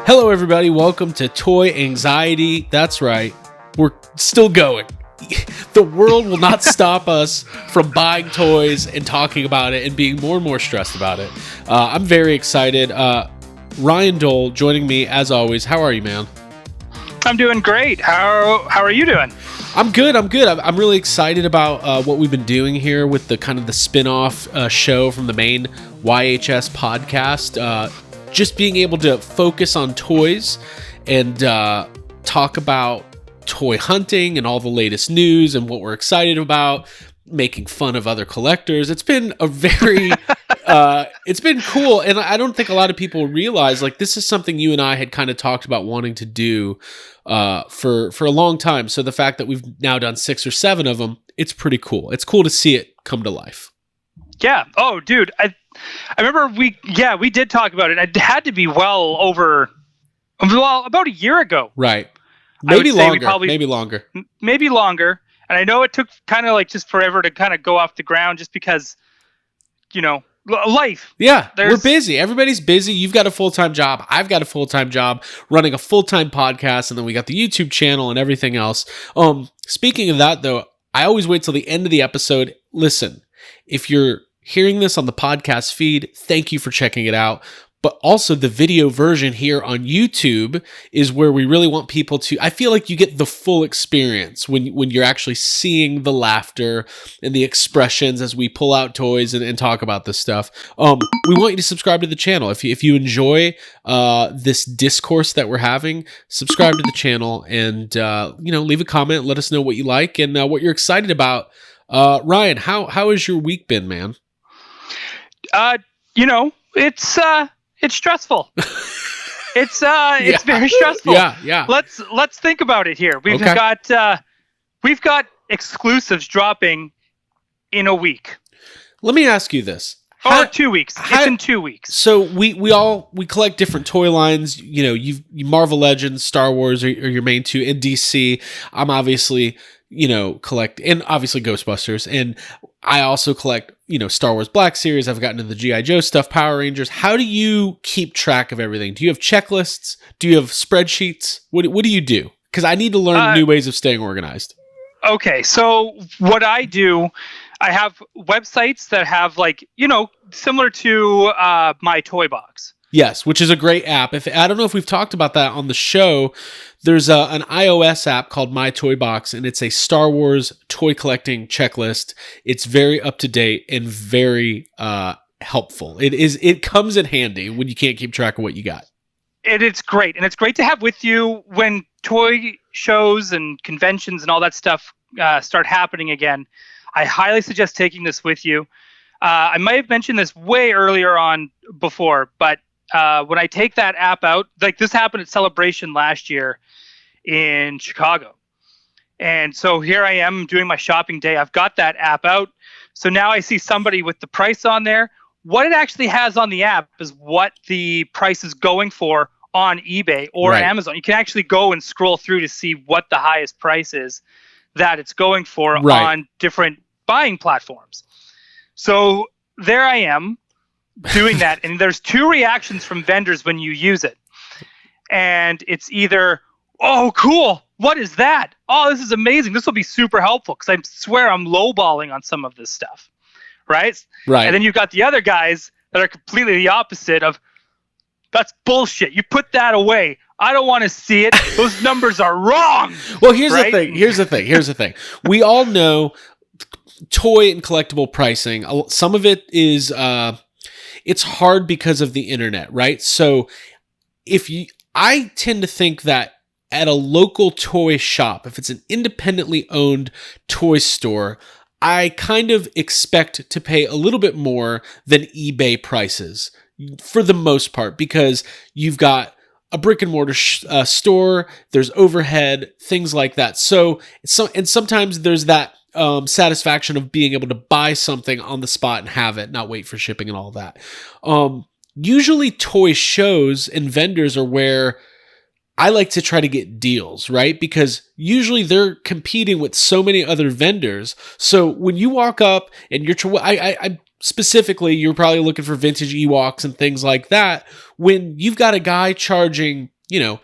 Hello, everybody. Welcome to Toy Anxiety. That's right. We're still going. The world will not stop us from buying toys and talking about it and being more and more stressed about it. I'm very excited. Ryan Dole joining me as always. How are you, man? I'm doing great. How are you doing? I'm good. I'm really excited about what we've been doing here with the kind of the spin-off show from the main YHS podcast. Just being able to focus on toys and talk about toy hunting and all the latest news and what we're excited about, making fun of other collectors. It's been a very, it's been cool. And I don't think a lot of people realize, like, this is something you and I had kind of talked about wanting to do for a long time. So the fact that we've now done 6 or 7 of them, it's pretty cool. It's cool to see it come to life. Yeah. Oh, dude. I remember we did talk about it. It had to be about a year ago. Right. Maybe longer. Maybe longer. And I know it took kind of like just forever to kind of go off the ground just because, life. Yeah, we're busy. Everybody's busy. You've got a full-time job. I've got a full-time job running a full-time podcast. And then we got the YouTube channel and everything else. Speaking of that, though, I always wait till the end of the episode. Listen, if you're hearing this on the podcast feed, thank you for checking it out. But also the video version here on YouTube is where we really want people to, I feel like you get the full experience when you're actually seeing the laughter and the expressions as we pull out toys and talk about this stuff. We want you to subscribe to the channel. If you enjoy this discourse that we're having, subscribe to the channel and, leave a comment. Let us know what you like and what you're excited about. Ryan, how has your week been, man? It's stressful. It's very stressful. Yeah. Let's think about it here. We've got exclusives dropping in a week. Let me ask you this. 2 weeks. It's in 2 weeks. So we collect different toy lines. You Marvel Legends, Star Wars are your main two, and DC. I'm obviously collect, and obviously Ghostbusters, and I also collect Star Wars Black Series. I've gotten into the G.I. Joe stuff, Power Rangers. How do you keep track of everything? Do you have checklists? Do you have spreadsheets? What do you do? Because I need to learn new ways of staying organized. Okay, so what I do, I have websites that have similar to My Toy Box. Yes, which is a great app. I don't know if we've talked about that on the show. There's an iOS app called My Toy Box, and it's a Star Wars toy collecting checklist. It's very up to date and very helpful. It comes in handy when you can't keep track of what you got. It's great, and it's great to have with you when toy shows and conventions and all that stuff start happening again. I highly suggest taking this with you. I might have mentioned this way earlier on before, but when I take that app out, like this happened at Celebration last year in Chicago. And so here I am doing my shopping day. I've got that app out. So now I see somebody with the price on there. What it actually has on the app is what the price is going for on eBay or Amazon. You can actually go and scroll through to see what the highest price is that it's going for on different buying platforms. So there I am doing that. And there's 2 reactions from vendors when you use it. And it's either, oh, cool. What is that? Oh, this is amazing. This will be super helpful because I swear I'm lowballing on some of this stuff. Right. And then you've got the other guys that are completely the opposite of, that's bullshit. You put that away. I don't want to see it. Those numbers are wrong. Well, here's the thing. We all know toy and collectible pricing. Some of it is, it's hard because of the internet, right? So I tend to think that at a local toy shop, if it's an independently owned toy store, I kind of expect to pay a little bit more than eBay prices for the most part, because you've got a brick and mortar store, there's overhead, things like that. And sometimes there's that satisfaction of being able to buy something on the spot and have it, not wait for shipping and all that. Usually toy shows and vendors are where I like to try to get deals, right? Because usually they're competing with so many other vendors. So when you walk up and I specifically, you're probably looking for vintage Ewoks and things like that. When you've got a guy charging $80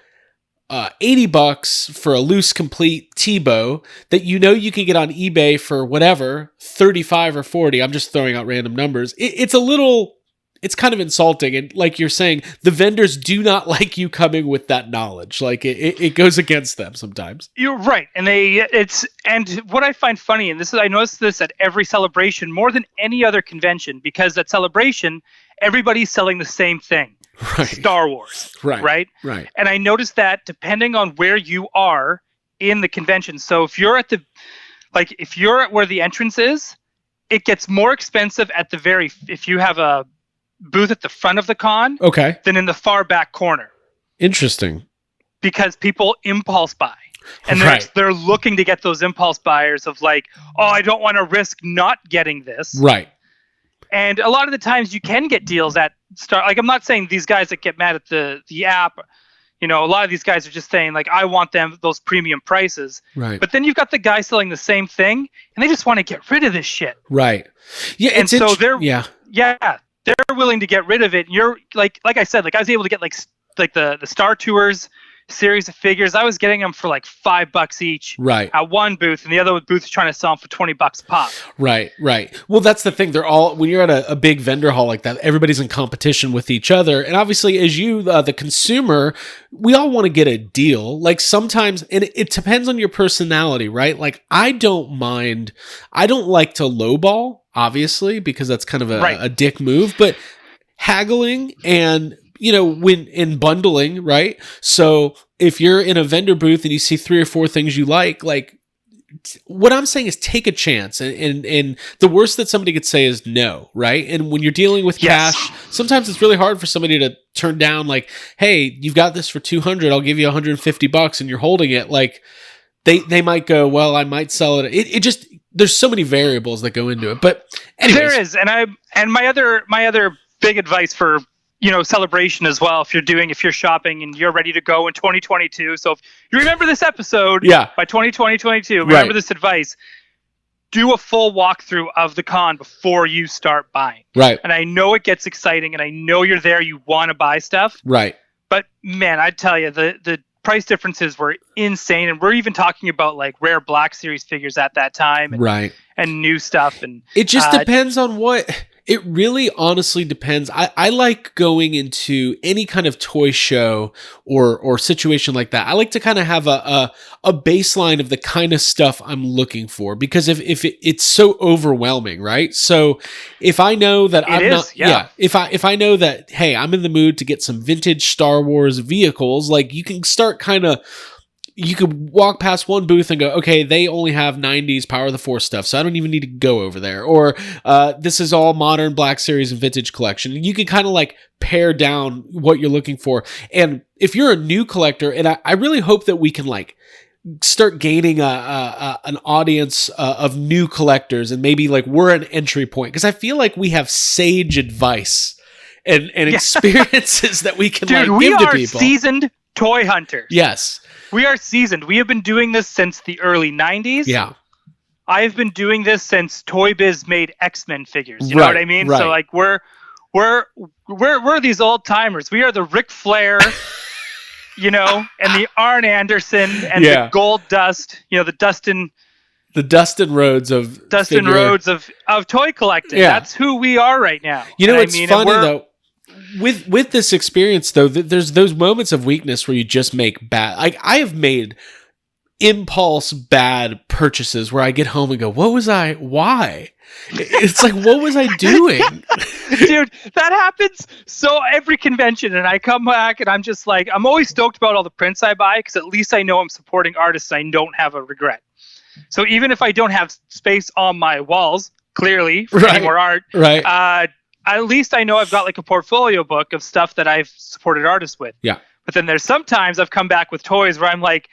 for a loose complete T-bow that you can get on eBay for whatever, 35 or 40. I'm just throwing out random numbers. It's kind of insulting. And like you're saying, the vendors do not like you coming with that knowledge. Like it goes against them sometimes. You're right. And and what I find funny, and I noticed this at every celebration more than any other convention, because at celebration, everybody's selling the same thing. Right. Star Wars. Right. And I noticed that depending on where you are in the convention. So if you're at where the entrance is, it gets more expensive if you have a booth at the front of the con, than in the far back corner. Interesting. Because people impulse buy. And they're looking to get those impulse buyers of like, oh, I don't want to risk not getting this. Right. And a lot of the times you can get deals at Star. Like, I'm not saying these guys that get mad at the app, a lot of these guys are just saying like, I want those premium prices. Right. But then you've got the guy selling the same thing and they just want to get rid of this shit. Right. Yeah. And so they're willing to get rid of it. And you're like I said, like I was able to get like the Star Tours series of figures. I was getting them for like $5 each at one booth, and the other booth is trying to sell them for $20 a pop. Right. Well, that's the thing. They're all, when you're at a big vendor hall like that, everybody's in competition with each other. And obviously, as you, the consumer, we all want to get a deal. Like sometimes, and it depends on your personality, right? Like I don't like to lowball, obviously, because that's kind of a dick move, but haggling and when in bundling, right? So if you're in a vendor booth and you see 3 or 4 things you like what I'm saying is take a chance. And the worst that somebody could say is no, right? And when you're dealing with cash, sometimes it's really hard for somebody to turn down like, hey, you've got this for $200, I'll give you $150 and you're holding it. Like they might go, well, I might sell it. It just, there's so many variables that go into it. But anyways. There is. And my other big advice for celebration as well, if you're shopping and you're ready to go in 2022. So if you remember this episode by 2022, remember this advice, do a full walkthrough of the con before you start buying. Right. And I know it gets exciting and I know you're there, you want to buy stuff. Right. But man, I tell you, the price differences were insane. And we're even talking about like rare Black Series figures at that time and new stuff. And it just depends on what. It really honestly depends. I like going into any kind of toy show or situation like that. I like to kind of have a baseline of the kind of stuff I'm looking for, because if it's so overwhelming, right? So if I know that if I know that, hey, I'm in the mood to get some vintage Star Wars vehicles, like you can start you could walk past one booth and go, okay, they only have 90s Power of the Force stuff, so I don't even need to go over there. Or this is all modern Black Series and vintage collection. And you can kind of like pare down what you're looking for. And if you're a new collector, and I really hope that we can like start gaining an audience of new collectors, and maybe like we're an entry point, because I feel like we have sage advice and experiences that we can give to people. We are seasoned toy hunters. Yes. We are seasoned. We have been doing this since the early 90s. Yeah. I've been doing this since Toy Biz made X-Men figures. You know what I mean? Right. So like we're these old timers. We are the Ric Flair, and the Arn Anderson and the Gold Dust, the Dustin Rhodes of toy collecting. Yeah. That's who we are right now. It's funny though. With this experience, though, there's those moments of weakness where you just make bad. Like I have made impulse bad purchases where I get home and go, why? It's like, what was I doing? Dude, that happens so every convention, and I come back and I'm just like, I'm always stoked about all the prints I buy, because at least I know I'm supporting artists. I don't have a regret. So even if I don't have space on my walls, clearly, for any more art, at least I know I've got like a portfolio book of stuff that I've supported artists with. Yeah. But then there's sometimes I've come back with toys where I'm like,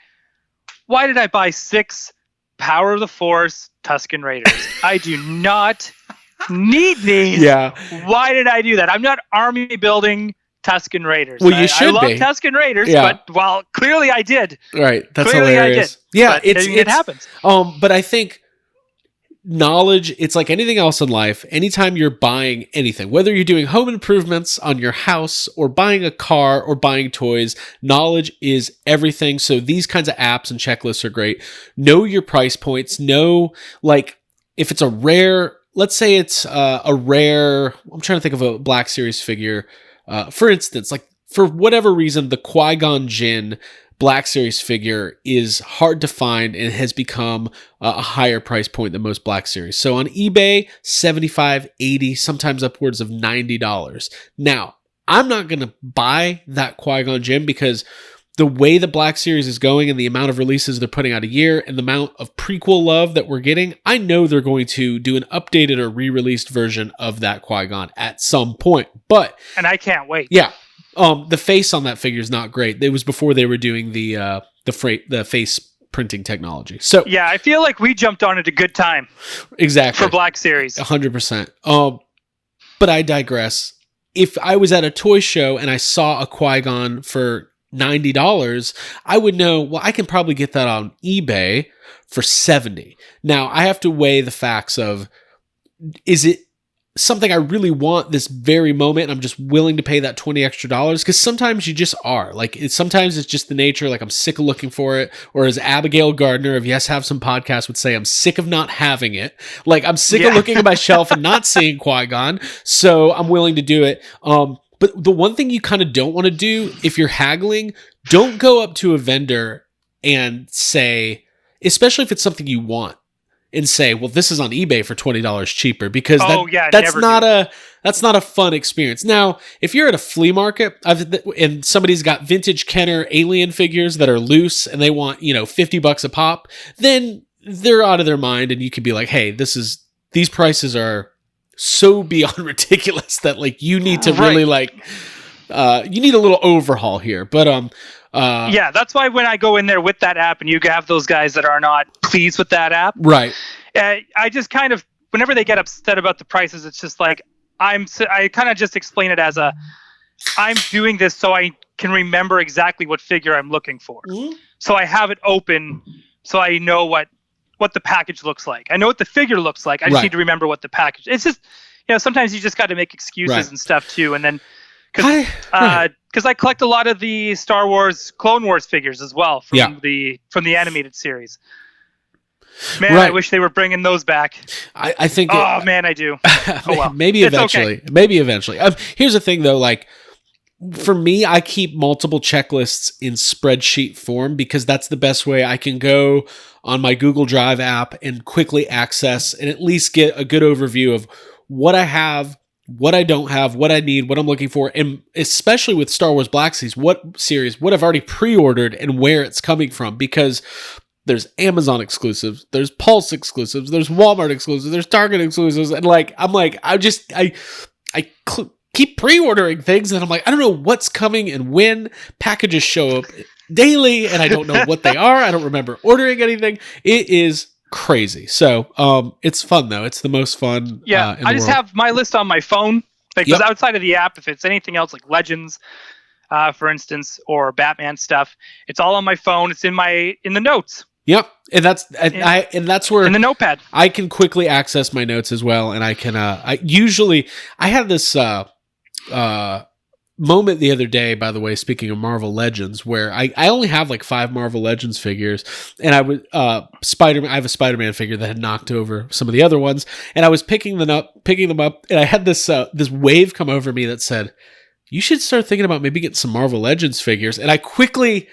why did I buy 6 Power of the Force Tusken Raiders? I do not need these. Yeah. Why did I do that? I'm not army building Tusken Raiders. Well, you should I love Tusken Raiders, but clearly I did. Right. That's clearly hilarious. I did. Yeah, it happens. But I think knowledge, it's like anything else in life. Anytime you're buying anything, whether you're doing home improvements on your house or buying a car or buying toys, knowledge is everything. So these kinds of apps and checklists are great. Know your price points. Know, like, if it's a rare, let's say it's a rare, I'm trying to think of a Black Series figure. For instance, like, for whatever reason, the Qui-Gon Jinn Black Series figure is hard to find and has become a higher price point than most Black Series. So on eBay, $75, $80, sometimes upwards of $90. Now, I'm not going to buy that Qui-Gon Jinn because the way the Black Series is going and the amount of releases they're putting out a year and the amount of prequel love that we're getting, I know they're going to do an updated or re-released version of that Qui-Gon at some point. And I can't wait. Yeah. The face on that figure is not great. It was before they were doing the face printing technology. So yeah, I feel like we jumped on at a good time. Exactly. For Black Series. 100%. But I digress. If I was at a toy show and I saw a Qui-Gon for $90, I would know, well, I can probably get that on eBay for $70. Now, I have to weigh the facts of, is it something I really want this very moment and I'm just willing to pay that $20 extra? Because sometimes you just are. Like, sometimes it's just the nature, like, I'm sick of looking for it. Or as Abigail Gardner of Yes Have Some Podcast would say, I'm sick of not having it. Like, I'm sick of looking at my shelf and not seeing Qui-Gon, so I'm willing to do it. But the one thing you kind of don't want to do if you're haggling, don't go up to a vendor and say, especially if it's something you want, and say, well, this is on eBay for $20 cheaper, because that's not a fun experience. Now, if you're at a flea market and somebody's got vintage Kenner Alien figures that are loose and they want, $50 a pop, then they're out of their mind, and you could be like, hey, these prices are so beyond ridiculous that, like, you need to really you need a little overhaul here. But yeah, that's why when I go in there with that app and you have those guys that are not pleased with that app, right? I just kind of, whenever they get upset about the prices, it's just like, I kind of just explain it as I'm doing this so I can remember exactly what figure I'm looking for. Mm-hmm. So I have it open so I know what the package looks like. I know what the figure looks like. I just need to remember what the package. It's just, sometimes you just got to make excuses and stuff too, and then. Because I collect a lot of the Star Wars Clone Wars figures as well from the animated series. Man, I wish they were bringing those back. I think. Man, I do. Oh well, maybe eventually. Okay. Maybe eventually. Here's the thing, though. Like, for me, I keep multiple checklists in spreadsheet form because that's the best way I can go on my Google Drive app and quickly access and at least get a good overview of what I have, what I don't have, what I need, what I'm looking for, and especially with Star Wars Black Series, what I've already pre-ordered and where it's coming from, because there's Amazon exclusives, there's Pulse exclusives, there's Walmart exclusives, there's Target exclusives, and I keep pre-ordering things, and I'm like, I don't know what's coming and when. Packages show up daily, and I don't know what they are. I don't remember ordering anything. It is crazy. So it's fun, though. It's the most fun. Yeah, I just have my list on my phone, because outside of the app, if it's anything else like Legends, for instance, or Batman stuff, it's all on my phone. It's in the notes. Yep, and that's where in the notepad I can quickly access my notes as well, and I can. I had this moment the other day, by the way, speaking of Marvel Legends, where I only have like 5 Marvel Legends figures, and I would Spider-Man. I have a Spider-Man figure that had knocked over some of the other ones, and I was picking them up, and I had this wave come over me that said, "You should start thinking about maybe getting some Marvel Legends figures." And I quickly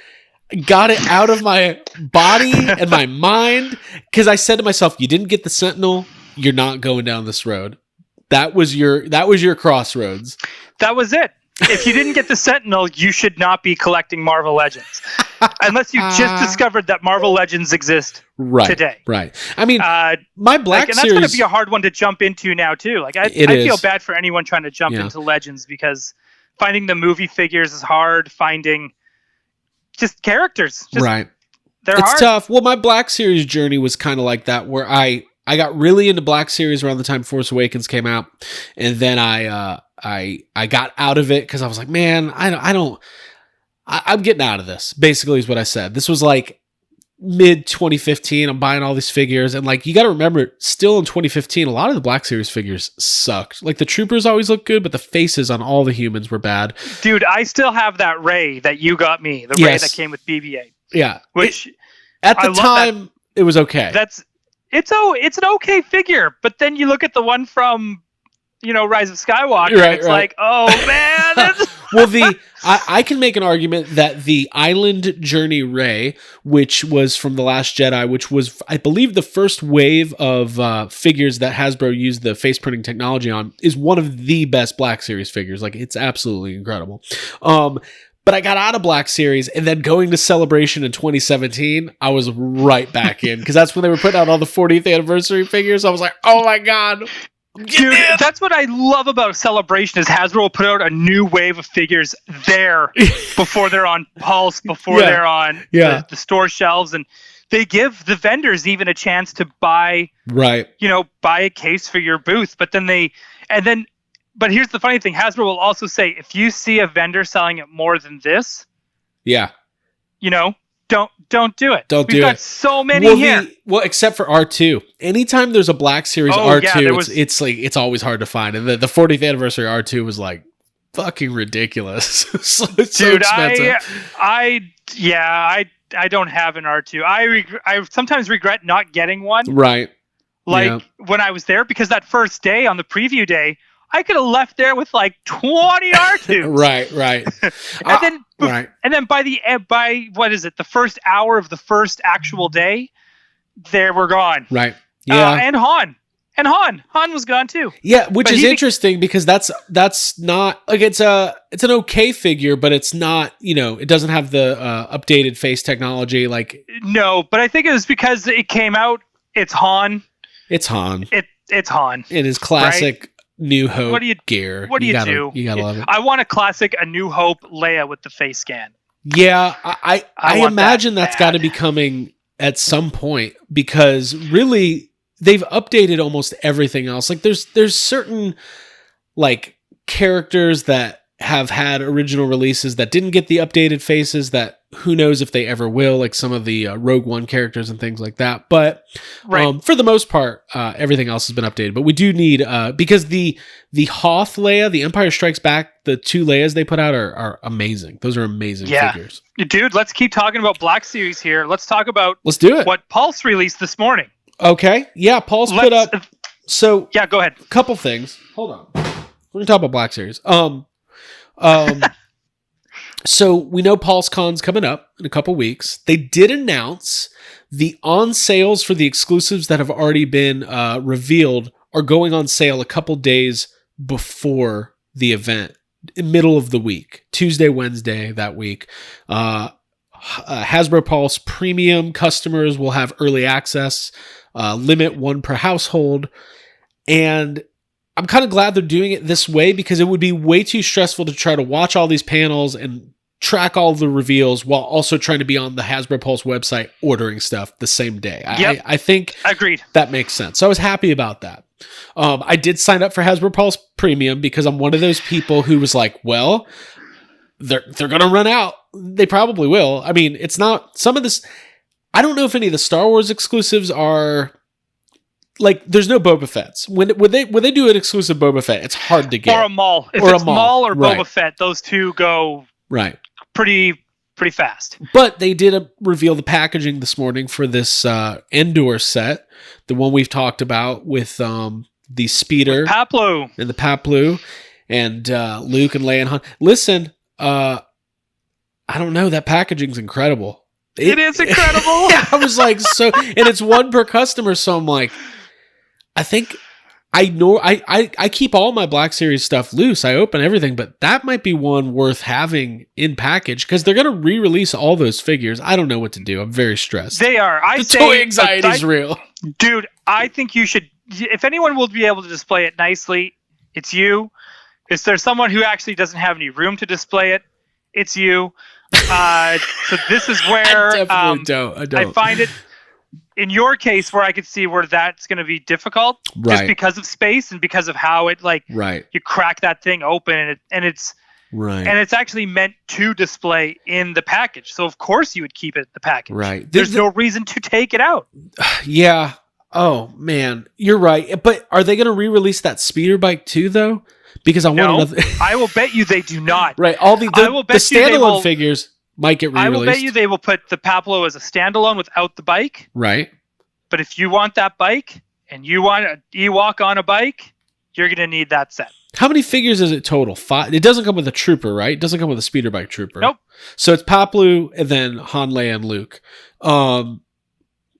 got it out of my body and my mind, because I said to myself, "You didn't get the Sentinel, you're not going down this road." That was your crossroads. That was it. If you didn't get the Sentinel, you should not be collecting Marvel Legends. Unless you just discovered that Marvel Legends exist today. Right. I mean, my Black Series... And that's going to be a hard one to jump into now, too. Like, I feel bad for anyone trying to jump into Legends, because finding the movie figures is hard. Finding just characters. They're it's hard. Tough. Well, my Black Series journey was kind of like that, where I got really into Black Series around the time Force Awakens came out, and then I got out of it because I was like, man, I'm getting out of this. Basically, is what I said. This was like mid 2015, I'm buying all these figures, and like you got to remember, still in 2015, a lot of the Black Series figures sucked. Like the troopers always looked good, but the faces on all the humans were bad. Dude, I still have that Ray that you got me, the Ray that came with BB-8. Yeah, which at the time it was okay. It's an okay figure, but then you look at the one from Rise of Skywalker, right, it's like, oh man. Well, I can make an argument that the Island Journey Ray, which was from The Last Jedi, which was, I believe, the first wave of figures that Hasbro used the face printing technology on, is one of the best Black Series figures. Like, it's absolutely incredible. But I got out of Black Series, and then going to Celebration in 2017, I was right back in, because that's when they were putting out all the 40th anniversary figures. I was like, oh my God. Dude, that's what I love about Celebration is Hasbro will put out a new wave of figures there before they're on Pulse, before they're on the store shelves, and they give the vendors even a chance to buy a case for your booth. But but here's the funny thing, Hasbro will also say, if you see a vendor selling it more than this, don't do it. We've got so many here. Well, except for R2. Anytime there's a Black Series R2, it's always hard to find. And the 40th anniversary R2 was like fucking ridiculous. It's so expensive. I don't have an R2. I sometimes regret not getting one. Right. When I was there, because that first day on the preview day, I could have left there with like 20 R2s. Right. And then by what is it? The first hour of the first actual day, they were gone. Right. Yeah. And Han was gone too. Yeah, which is interesting because that's not like it's an okay figure, but it's not, it doesn't have the updated face technology like. No, but I think it was because it came out. It's Han. It's Han. It's Han. It is classic. Right? New Hope gear. What do you do? You gotta love it. I want a classic A New Hope Leia with the face scan. Yeah, I imagine that's got to be coming at some point because really they've updated almost everything else. Like there's certain like characters that have had original releases that didn't get the updated faces that who knows if they ever will, like some of the Rogue One characters and things like that. But for the most part, everything else has been updated. But we do need, because the Hoth Leia, the Empire Strikes Back, the 2 Leias they put out are amazing. Those are amazing figures. Dude, let's keep talking about Black Series here. Let's talk about what Pulse released this morning. Okay. Yeah, Pulse put up. So yeah, go ahead. A couple things. Hold on. We're going to talk about Black Series. So we know PulseCon's coming up in a couple weeks. They did announce the on sales for the exclusives that have already been revealed are going on sale a couple days before the event, middle of the week, Tuesday, Wednesday that week. Hasbro Pulse premium customers will have early access, limit 1 per household, and I'm kind of glad they're doing it this way because it would be way too stressful to try to watch all these panels and track all the reveals while also trying to be on the Hasbro Pulse website ordering stuff the same day. Yep. I think agreed. That makes sense. So I was happy about that. I did sign up for Hasbro Pulse Premium because I'm one of those people who was like, well, they're going to run out. They probably will. I mean, it's not some of this. I don't know if any of the Star Wars exclusives are like, there's no Boba Fett's. When they do an exclusive Boba Fett, it's hard to get. Or a Maul. If it's Maul or Boba Fett, those two go pretty fast. But they did reveal the packaging this morning for this Endor set, the one we've talked about with the speeder, with Paplu, and the Paplu, and Luke and Leia and Han. Listen, I don't know. That packaging's incredible. It is incredible. Yeah, I was like, and it's 1 per customer, so I'm like, I think I know I keep all my Black Series stuff loose. I open everything, but that might be one worth having in package because they're going to re-release all those figures. I don't know what to do. I'm very stressed. They are. Toy anxiety is real. Dude, I think you should, if anyone will be able to display it nicely, it's you. Is there someone who actually doesn't have any room to display it? It's you. So this is where I definitely don't. I find it in your case where I could see where that's going to be difficult, just because of space and because of how it you crack that thing open and Right. And it's actually meant to display in the package. So of course you would keep it in the package. Right. There's no reason to take it out. Yeah. Oh man, you're right. But are they going to re-release that speeder bike too, though? Because I want another. I will bet you they do not. Right. All the standalone figures might get re-released. I will bet you they will put the Paplo as a standalone without the bike. Right. But if you want that bike and you want an Ewok on a bike, you're going to need that set. How many figures is it total? 5. It doesn't come with a trooper, right? It doesn't come with a speeder bike trooper. Nope. So it's Paplu and then Han, Leia, and Luke.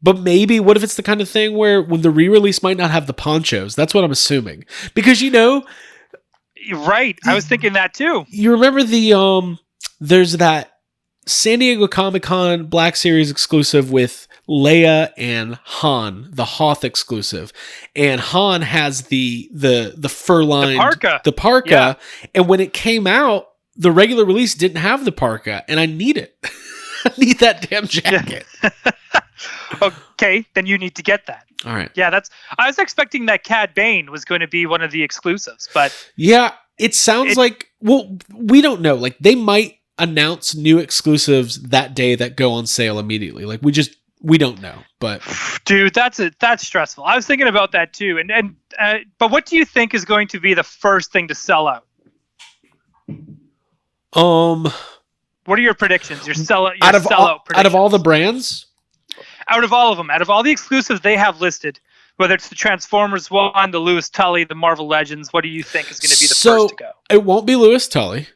But maybe, what if it's the kind of thing where when the re-release might not have the ponchos? That's what I'm assuming. Because, Right. I was thinking that too. You remember there's that San Diego Comic-Con Black Series exclusive with Leia and Han, the Hoth exclusive. And Han has the fur-lined... The parka. Yeah. And when it came out, the regular release didn't have the parka. And I need it. I need that damn jacket. Yeah. Okay, then you need to get that. All right. Yeah, I was expecting that Cad Bane was going to be one of the exclusives, but... Yeah, it sounds like... Well, we don't know. Like, they might announce new exclusives that day that go on sale immediately. Like, we don't know, but... Dude, that's stressful. I was thinking about that too. But what do you think is going to be the first thing to sell out? What are your predictions? Your sellout predictions. Out of all the brands? Out of all of them. Out of all the exclusives they have listed, whether it's the Transformers one, the Lewis Tully, the Marvel Legends, what do you think is going to be the first to go? It won't be Lewis Tully.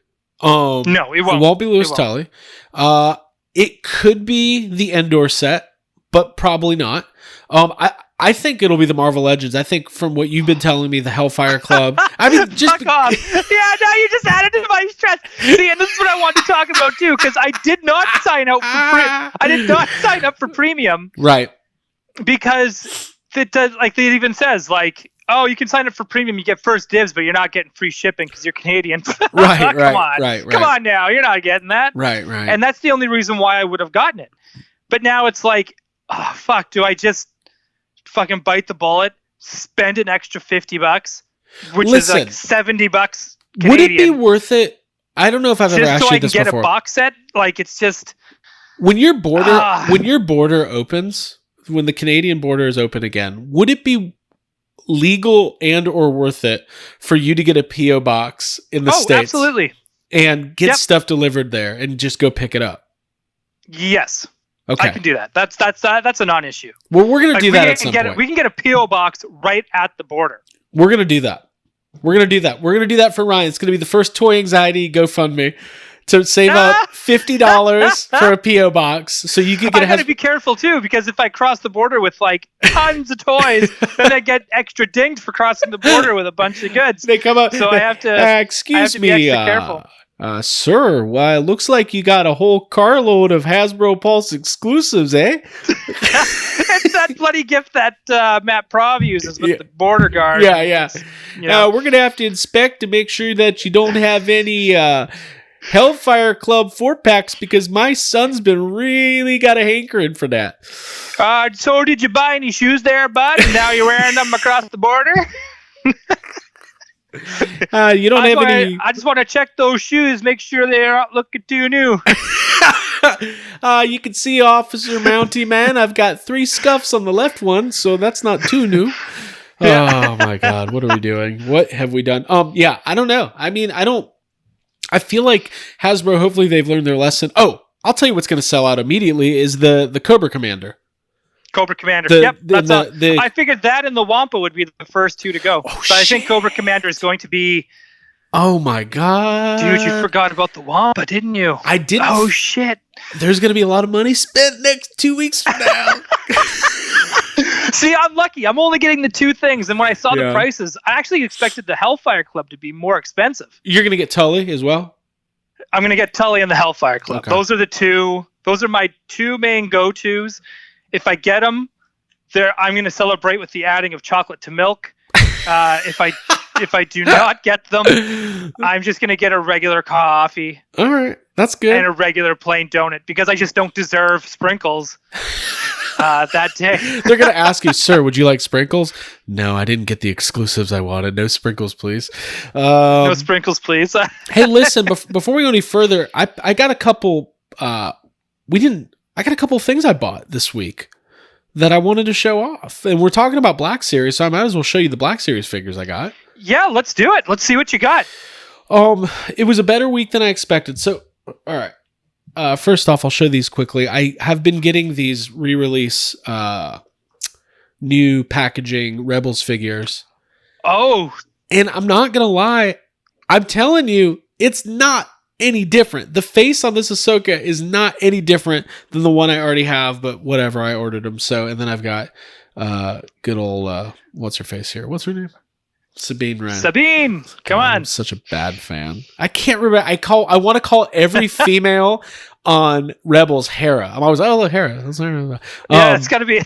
No, it won't. It won't be Lewis Tully. It could be the Endor set, but probably not. I think it'll be the Marvel Legends. I think from what you've been telling me, the Hellfire Club. I mean, just fuck off. Yeah, now you just added to my stress. See, and this is what I want to talk about too, because I did not sign out for premium. Right. Because it does, like, it even says, like, oh, you can sign up for premium, you get first dibs, but you're not getting free shipping because you're Canadian. Right. Come on now, you're not getting that. Right. And that's the only reason why I would have gotten it. But now it's like, oh fuck, do I just fucking bite the bullet, spend an extra $50, which is like $70 Canadian. Would it be worth it? I don't know if I've ever asked you this before. Just so I can get a box set? Like, it's just... When your border opens, when the Canadian border is open again, would it be legal and or worth it for you to get a P.O. box in the States? Absolutely. And get stuff delivered there and just go pick it up? Yes. Okay. I can do that. That's a non-issue. Well, we're going to do that at some point. We can get a P.O. box right at the border. We're going to do that. We're going to do that for Ryan. It's going to be the first Toy Anxiety GoFundMe to save up $50 for a P.O. box so you can get I got to be careful too, because if I cross the border with like tons of toys, then I get extra dinged for crossing the border with a bunch of goods. They come up. So I have to excuse me, be extra careful. Sir, why, it looks like you got a whole carload of Hasbro Pulse exclusives, eh? It's that bloody gift that Matt Prov uses with the border guard. Yeah. We're going to have to inspect to make sure that you don't have any Hellfire Club 4-packs because my son's been really got a hankering for that. So did you buy any shoes there, bud? And now you're wearing them across the border? You don't have any. I just want to check those shoes, make sure they're not looking too new. You can see, Officer Mountie Man, I've got 3 scuffs on the left one, so that's not too new. Oh my God, what are we doing? What have we done? Yeah, I don't know. I mean, I feel like Hasbro, hopefully they've learned their lesson. Oh, I'll tell you what's going to sell out immediately is the Cobra Commander. Cobra Commander. I figured that and the Wampa would be the first 2 to go. Oh, but I think Cobra Commander is going to be... Oh my God. Dude, you forgot about the Wampa, didn't you? I didn't. Oh shit. There's going to be a lot of money spent next 2 weeks from now. See, I'm lucky. I'm only getting the 2 things. And when I saw the prices, I actually expected the Hellfire Club to be more expensive. You're going to get Tully as well? I'm going to get Tully and the Hellfire Club. Okay. Those are my 2 main go-tos. If I get them, I'm going to celebrate with the adding of chocolate to milk. If I do not get them, I'm just going to get a regular coffee. All right, that's good. And a regular plain donut because I just don't deserve sprinkles. that day. They're going to ask you, sir, would you like sprinkles? No, I didn't get the exclusives I wanted. No sprinkles, please. No sprinkles, please. Hey, listen, before we go any further, I got a couple, I got a couple things I bought this week that I wanted to show off. And we're talking about Black Series, so I might as well show you the Black Series figures I got. Yeah, let's do it. Let's see what you got. It was a better week than I expected. So, all right. First off, I'll show these quickly. I have been getting these re-release new packaging Rebels figures. Oh. And I'm not going to lie. I'm telling you, it's not any different. The face on this Ahsoka is not any different than the one I already have, but whatever, I ordered them. So, and then I've got good old, what's her face here? What's her name? Sabine Wren. Sabine, come on. I'm such a bad fan. I can't remember. I want to call every female on Rebels Hera. I'm always, oh, look, Hera. Yeah, it's got to be.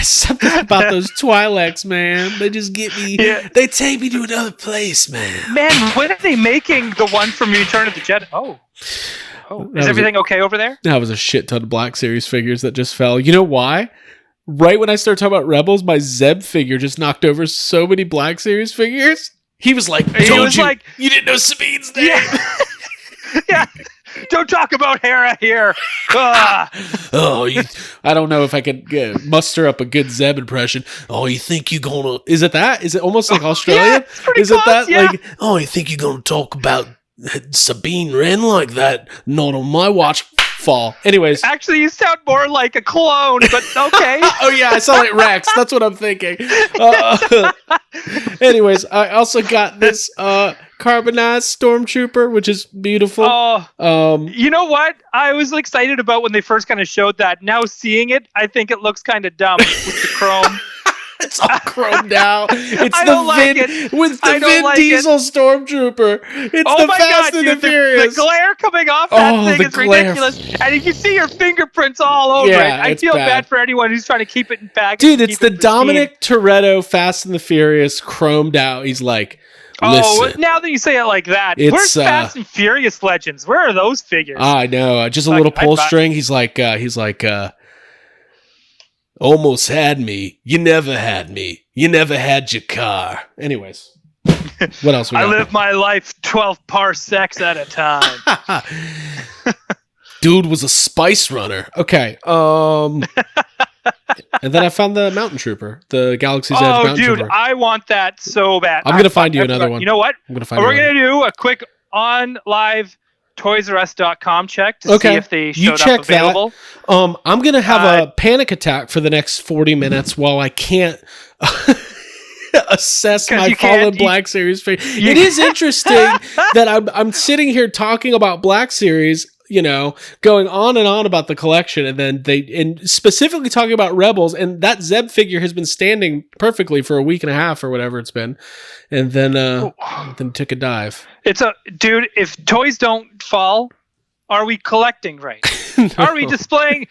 Something about those Twi'leks, man. They just get me. Yeah. They take me to another place, man. Man, when are they making the one from Return of the Jedi? Oh, is everything okay over there? That was a shit ton of Black Series figures that just fell. You know why? Right when I started talking about Rebels, my Zeb figure just knocked over so many Black Series figures. He was like, you didn't know Sabine's name. Yeah. Yeah. Don't talk about Hera here. I don't know if I could muster up a good Zeb impression. Oh, you think you're gonna? Is it that? Is it almost like Australia? Yeah, it's pretty is close, it that? Yeah. Like, oh, you think you're gonna talk about Sabine Wren like that? Not on my watch. Fall. Anyways. Actually, you sound more like a clone, but okay. Oh, yeah, I sound like Rex. That's what I'm thinking. Anyways, I also got this Carbonized Stormtrooper, which is beautiful. You know what? I was excited about when they first kind of showed that. Now seeing it, I think it looks kind of dumb with the chrome. It's all chromed out. It's the Vin Diesel Stormtrooper. It's the Fast and the Furious. The glare coming off that thing is ridiculous. And you can see your fingerprints all over it. I feel bad for anyone who's trying to keep it in package. Dude, it's the Dominic Toretto Fast and the Furious chromed out. He's like, listen. Now that you say it like that, where's Fast and Furious Legends? Where are those figures? I know. Just a little pull string. He's like, almost had me. You never had me. You never had your car. Anyways, what else we got? I live my life 12 parsecs at a time. Dude was a spice runner. Okay. And then I found the Mountain Trooper, the Galaxy's Edge Mountain Trooper. Oh, dude, I want that so bad. I'm going to find you another one. You know what? I'm going to find We're going to do a quick on live ToysRUs.com check to see if they showed up available. That. I'm going to have a panic attack for the next 40 minutes while I can't assess my fallen Black Series figure. It is interesting that I'm sitting here talking about Black Series, you know, going on and on about the collection, and then specifically talking about Rebels, and that Zeb figure has been standing perfectly for a week and a half or whatever it's been, and then took a dive. Dude, if toys don't fall, are we collecting right? No. Are we displaying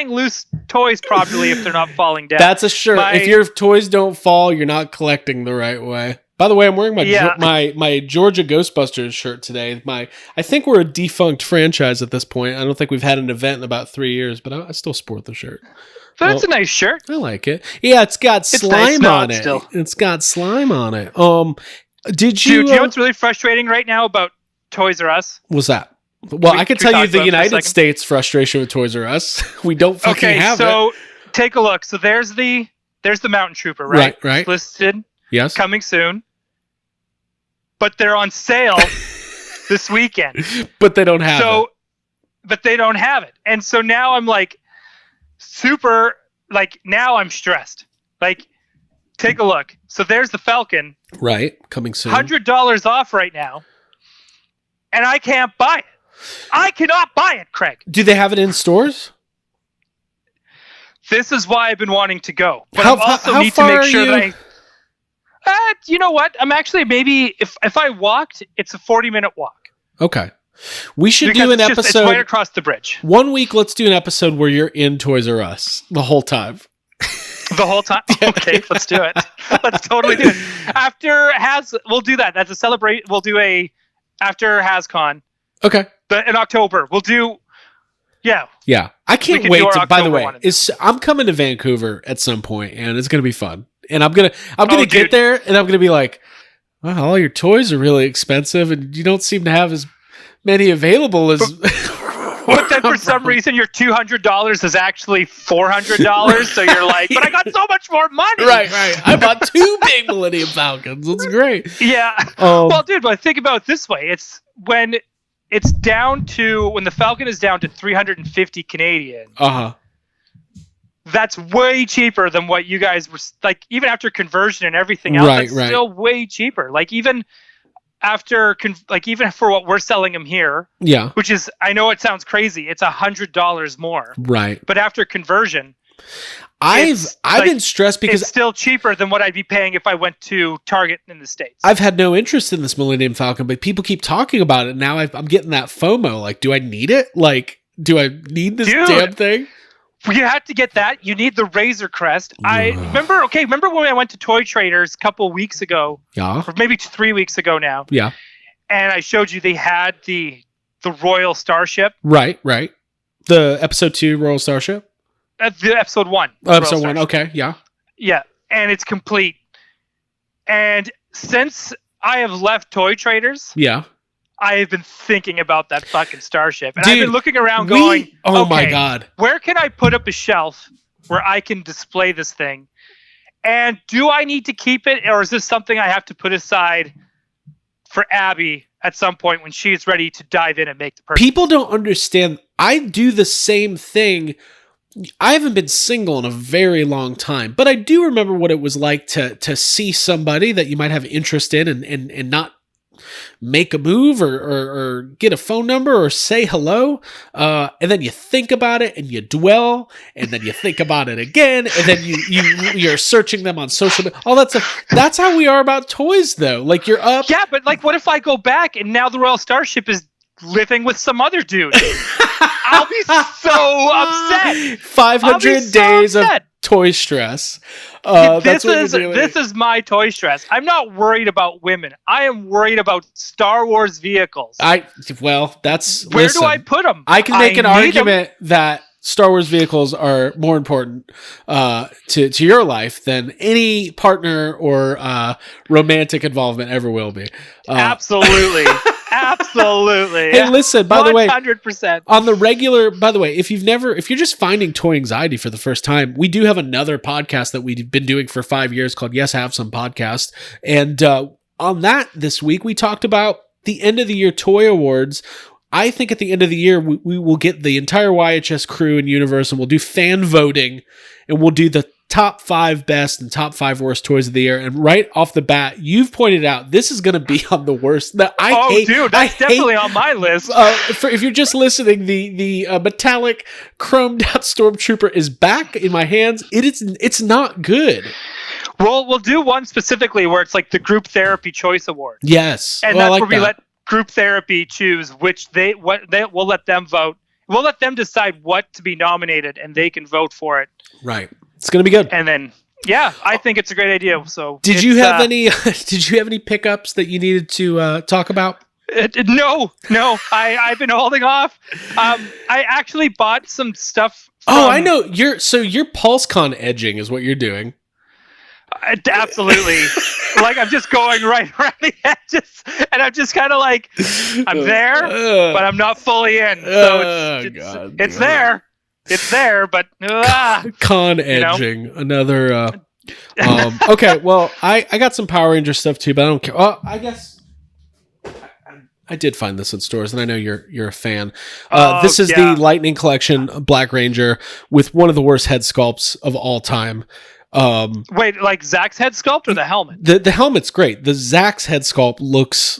loose toys properly if they're not falling down? That's a shirt. If your toys don't fall, you're not collecting the right way. By the way, I'm wearing my Georgia Ghostbusters shirt today. I think we're a defunct franchise at this point. I don't think we've had an event in about 3 years, but I still sport the shirt. But it's a nice shirt. I like it. Yeah, it's got slime on it. It's got slime on it. Did you? Dude, you know what's really frustrating right now about Toys R Us? What's that? Well, I can tell you the United States frustration with Toys R Us. We don't fucking have it. So take a look. So there's the Mountain Trooper, right? Right. It's listed. Yes. Coming soon. But they're on sale this weekend. But they don't have it. But they don't have it. And so now I'm like now I'm stressed. Like, take a look. So there's the Falcon. Right. Coming soon. $100 off right now. And I can't buy it. I cannot buy it, Craig. Do they have it in stores? This is why I've been wanting to go. But I also need to make sure that you know what? I'm actually maybe if I walked, it's a 40-minute walk. Okay. We should do an episode. It's right across the bridge. 1 week, let's do an episode where you're in Toys R Us the whole time. The whole time? Okay, let's do it. Let's totally do it. We'll do that. That's a we'll do a after HasCon. Okay. In October. We'll do Yeah. I We can't can wait do our to, by the October way, one. I'm coming to Vancouver at some point and it's going to be fun. And I'm going to Oh, get dude. there and I'm going to be like, well, all your toys are really expensive and you don't seem to have as many available as But then for some reason your $200 is actually $400, so you're like, but I got so much more money. Right. I bought 2 big Millennium Falcons. It's great. Yeah. Well, dude, but think about it this way. It's when the Falcon is down to 350 Canadian. Uh-huh. That's way cheaper than what you guys were like. Even after conversion and everything else, Right. still way cheaper. Like even even for what we're selling them here, Yeah. which is, I know it sounds crazy, it's $100 more. Right. But after conversion, I've been stressed because it's still cheaper than what I'd be paying if I went to Target in the States. I've had no interest in this Millennium Falcon, but people keep talking about it. Now I'm getting that FOMO. Like, do I need it? Like, do I need this damn thing? You had to get that. You need the Razor Crest. I remember when I went to Toy Traders a couple weeks ago, or maybe 3 weeks ago now. Yeah. And I showed you they had the Royal Starship. Right. The episode 2 Royal Starship. The episode 1. Episode 1. Okay. Yeah. Yeah, and it's complete. And since I have left Toy Traders, yeah, I have been thinking about that fucking Starship. And Dude, I've been looking around going, my God. Where can I put up a shelf where I can display this thing? And do I need to keep it, or is this something I have to put aside for Abby at some point when she's ready to dive in and make the purchase? People don't understand. I do the same thing. I haven't been single in a very long time, but I do remember what it was like to see somebody that you might have interest in and not make a move or get a phone number or say hello. And then you think about it and you dwell and then you think about it again. And then you're searching them on social media, all that stuff. That's how we are about toys though. Like you're up. Yeah. But like, what if I go back and now the Royal Starship is living with some other dude? I'll be so upset. 500 days of toy stress. This is my toy stress. I'm not worried about women. I am worried about Star Wars vehicles. Where do I put them? I can make an argument that Star Wars vehicles are more important to your life than any partner or romantic involvement ever will be. Absolutely. Absolutely. Hey, listen, by the way, 100%. on the regular, by the way, if you're just finding toy anxiety for the first time, we do have another podcast that we've been doing for 5 years called Yes Have Some Podcast. And on that this week, we talked about the end of the year toy awards. I think at the end of the year, we will get the entire YHS crew and universe and we'll do fan voting and we'll do the top 5 best and top 5 worst toys of the year. And right off the bat, you've pointed out this is going to be on the worst. That's definitely on my list. If you're just listening, the metallic chromed out Stormtrooper is back in my hands. It's not good. Well, we'll do one specifically where it's like the Group Therapy Choice Award. Yes, and that's where we let Group Therapy choose we'll let them vote. We'll let them decide what to be nominated, and they can vote for it. Right. It's going to be good. And then, yeah, I think it's a great idea. So, did you have any pickups that you needed to talk about? No. I've been holding off. I actually bought some stuff. I know you're PulseCon edging is what you're doing. Absolutely. Like I'm just going right around the edges, and I'm just kind of like I'm there, but I'm not fully in. So it's there. It's there, but con edging, another. Okay, well, I got some Power Ranger stuff too, but I don't care. I guess I did find this in stores, and I know you're a fan. This is the Lightning Collection Black Ranger with one of the worst head sculpts of all time. Wait, like Zach's head sculpt or the helmet? The helmet's great. The Zach's head sculpt looks.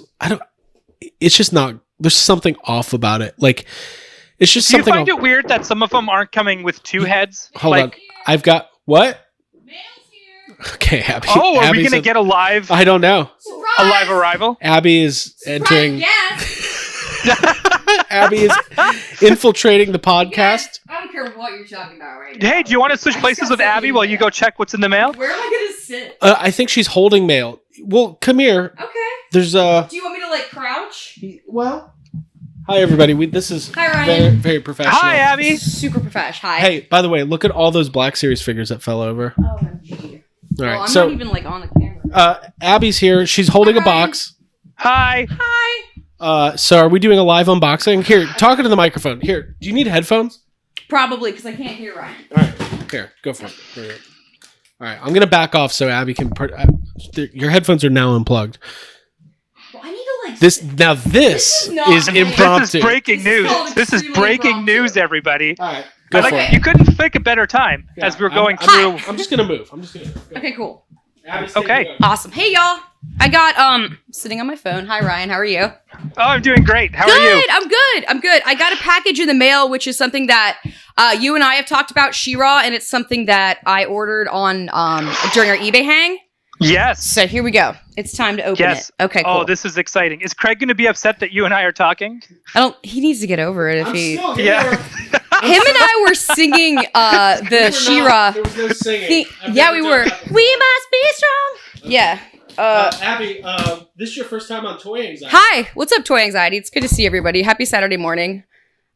It's just not. There's something off about it. Like. It's just Do you find it weird that some of them aren't coming with 2 heads? Hold on. I've got... What? Okay, Abby. Oh, are we going to get a live... I don't know. Surprise! A live arrival? Abby is entering... Yes! Abby is infiltrating the podcast. I don't care what you're talking about right now. Hey, do you want to switch places with Abby while you go check what's in the mail? Where am I going to sit? I think she's holding mail. Well, come here. Okay. There's Do you want me to, like, crouch? Well... Hi, everybody. This is Hi, Ryan. very, very professional. Hi, Abby. Super professional. Hi. Hey, by the way, look at all those Black Series figures that fell over. Oh, gee. All right, I'm so not even like on the camera. Abby's here. She's holding a box. Hi. Hi. So are we doing a live unboxing? Here, talk into the microphone. Here, do you need headphones? Probably because I can't hear Ryan. All right, here, go for it. There you go. All right, I'm gonna back off so Abby can. Your headphones are now unplugged. Well, I need to like. This is not is amazing. impromptu. This is breaking This is news. called This is extremely breaking impromptu. news, everybody. All right, go for it. You couldn't pick a better time as we were going through. I'm just gonna move. Go. Okay, cool. Abby's Okay. taking it. Awesome. Hey, y'all. I got sitting on my phone. Hi, Ryan. How are you? Oh, I'm doing great. How Good. are you? I'm good. I got a package in the mail, which is something that you and I have talked about, She-Ra, and it's something that I ordered on during our eBay hang. Yes. So here we go. It's time to open it. Okay, cool. Oh, this is exciting. Is Craig going to be upset that you and I are talking? He needs to get over it if I'm he. still here. Yeah. Him and I were singing the She-Ra. There was no singing. Yeah, we were. We must be strong. Yeah. Abby, this is your first time on Toy Anxiety. Hi. What's up, Toy Anxiety? It's good to see everybody. Happy Saturday morning.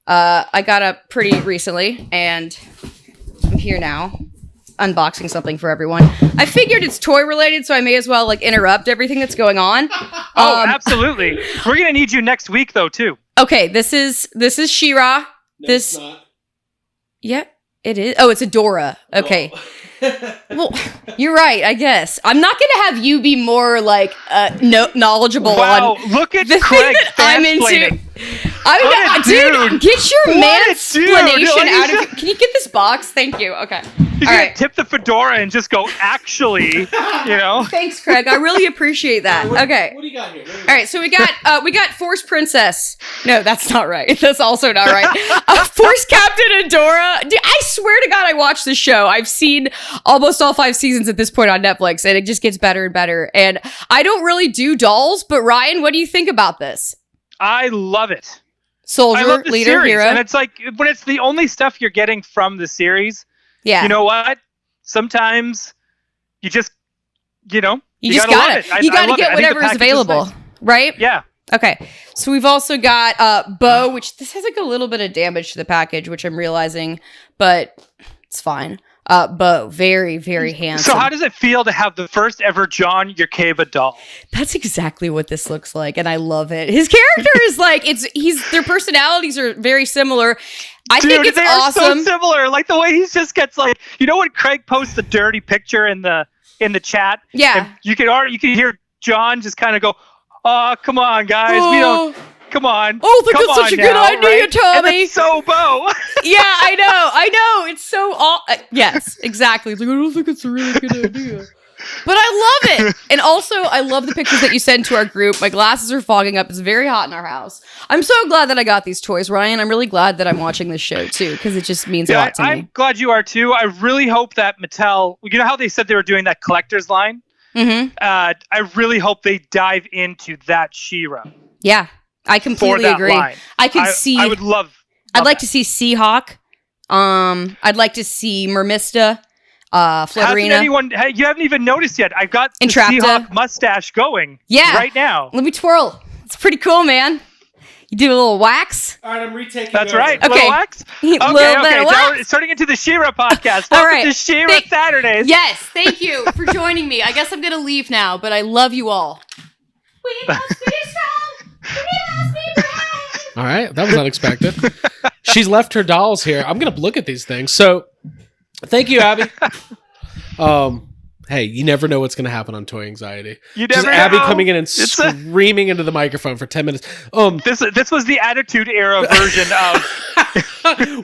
I got up pretty recently, and I'm here now, unboxing something for everyone. I figured it's toy related, so I may as well like interrupt everything that's going on. Oh, absolutely. We're going to need you next week, though, too. Okay, this is She-Ra. No, This. it's not. Yeah, it is. Oh, it's Adora. Okay. Oh. Well, you're right, I guess. I'm not going to have you be more, like, knowledgeable Wow, on look at the thing Craig that I'm into. mansplaining. I'm dude, get your What a dude. mansplanation Like, out of it. Can you get this box? Thank you. Okay. He's All going right. to tip the fedora and just go, actually, you know? Thanks, Craig. I really appreciate that. Okay. What do you got here? All right, so we got Force Princess. No, that's not right. That's also not right. Force Captain Adora. Dude, I swear to God, I watched this show. I've seen almost all 5 seasons at this point on Netflix, and it just gets better and better. And I don't really do dolls, but Ryan, what do you think about this? I love it. Soldier, I love the leader, series. hero. And it's like, when it's the only stuff you're getting from the series, Yeah. you know what? Sometimes you just, you know, you just gotta gotta love it. you I gotta love it. get I think the whatever is package available, nice. right? Yeah. Okay. So we've also got Bo, which this has like a little bit of damage to the package, which I'm realizing, but it's fine. Bo, very, very handsome. So how does it feel to have the first ever John Yerkeva doll? That's exactly what this looks like, and I love it. His character is like their personalities are very similar. I think it's they awesome. are so similar. Like the way he just gets like, you know when Craig posts a dirty picture in the chat? Yeah. And you can hear John just kind of go, "Oh, come on, guys, we don't. Come on. Oh, I think come that's such on a good now, idea, right?" Tommy. And that's so Bo. Yeah, I know. It's so yes, exactly. It's like, I don't think it's a really good idea. But I love it. And also, I love the pictures that you send to our group. My glasses are fogging up. It's very hot in our house. I'm so glad that I got these toys, Ryan. I'm really glad that I'm watching this show, too, because it just means a lot to I'm me. glad you are, too. I really hope that Mattel, you know how they said they were doing that collector's line? Mm-hmm. I really hope they dive into that She-Ra. Yeah, I For completely that agree. line. I could see... I would love I'd like that. to see Seahawk. I'd like to see Mermista, Flutterina. You haven't even noticed yet. I've got the Entrapta. Seahawk mustache going right now. Let me twirl. It's pretty cool, man. You do a little wax. All right, I'm retaking. That's over. right. Okay. Little wax? Little Okay, bit okay. of Now wax. we're starting into the She-Ra podcast. All Welcome right. to She-Ra Saturdays. Yes, thank you for joining me. I guess I'm going to leave now, but I love you all. We must be strong. We must be brave. All right, that was unexpected. She's left her dolls here. I'm gonna look at these things. So, thank you, Abby. Hey, you never know what's gonna happen on Toy Anxiety. You Just never Abby know. coming in and screaming into the microphone for 10 minutes. This was the Attitude Era version of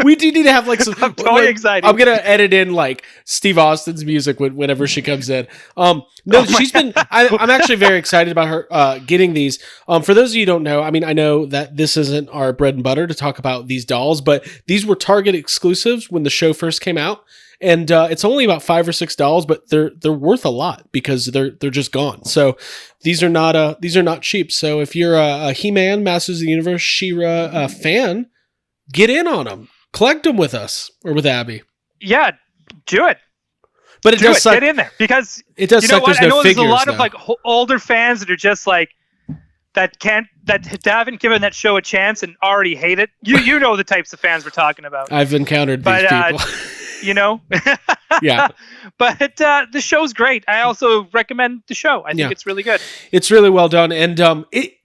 We do need to have like some Toy Anxiety. I'm gonna edit in like Steve Austin's music whenever she comes in. No, she's been. I'm actually very excited about her getting these. For those of you who don't know, I mean, I know that this isn't our bread and butter to talk about these dolls, but these were Target exclusives when the show first came out, and it's only about $5 or $6, but they're worth a lot because they're just gone. So these are not cheap. So if you're a He-Man, Masters of the Universe, She-Ra fan, get in on them. Collect them with us or with Abby. Yeah, do it. But it does suck. Get in there because It does you know suck. what? There's no I know there's figures. a lot though. of like older fans that are just like, that haven't given that show a chance and already hate it. You know the types of fans we're talking about. I've encountered these people. You know? Yeah. But the show's great. I also recommend the show. I think it's really good. It's really well done. And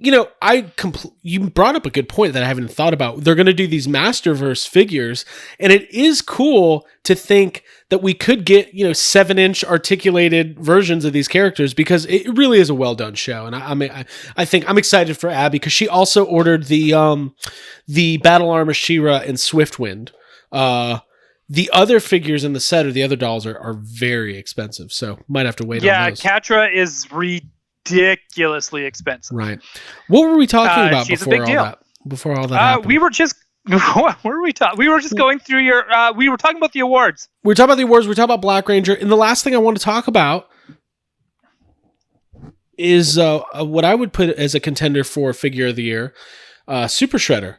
you brought up a good point that I haven't thought about. They're going to do these Masterverse figures, and it is cool to think that we could get 7-inch articulated versions of these characters, because it really is a well done show. And I think I'm excited for Abby, because she also ordered the Battle Armor She-Ra and Swiftwind. The other figures in the set, or the other dolls, are very expensive, so might have to wait on those. Yeah, Catra is ridiculously expensive. Right. What were we talking about she's a big deal. Before all that happened? We were just what were we talking? We were just going through your. We were talking about the awards. We were talking about the awards. We were talking about Black Ranger, and the last thing I want to talk about is what I would put as a contender for Figure of the Year, Super Shredder.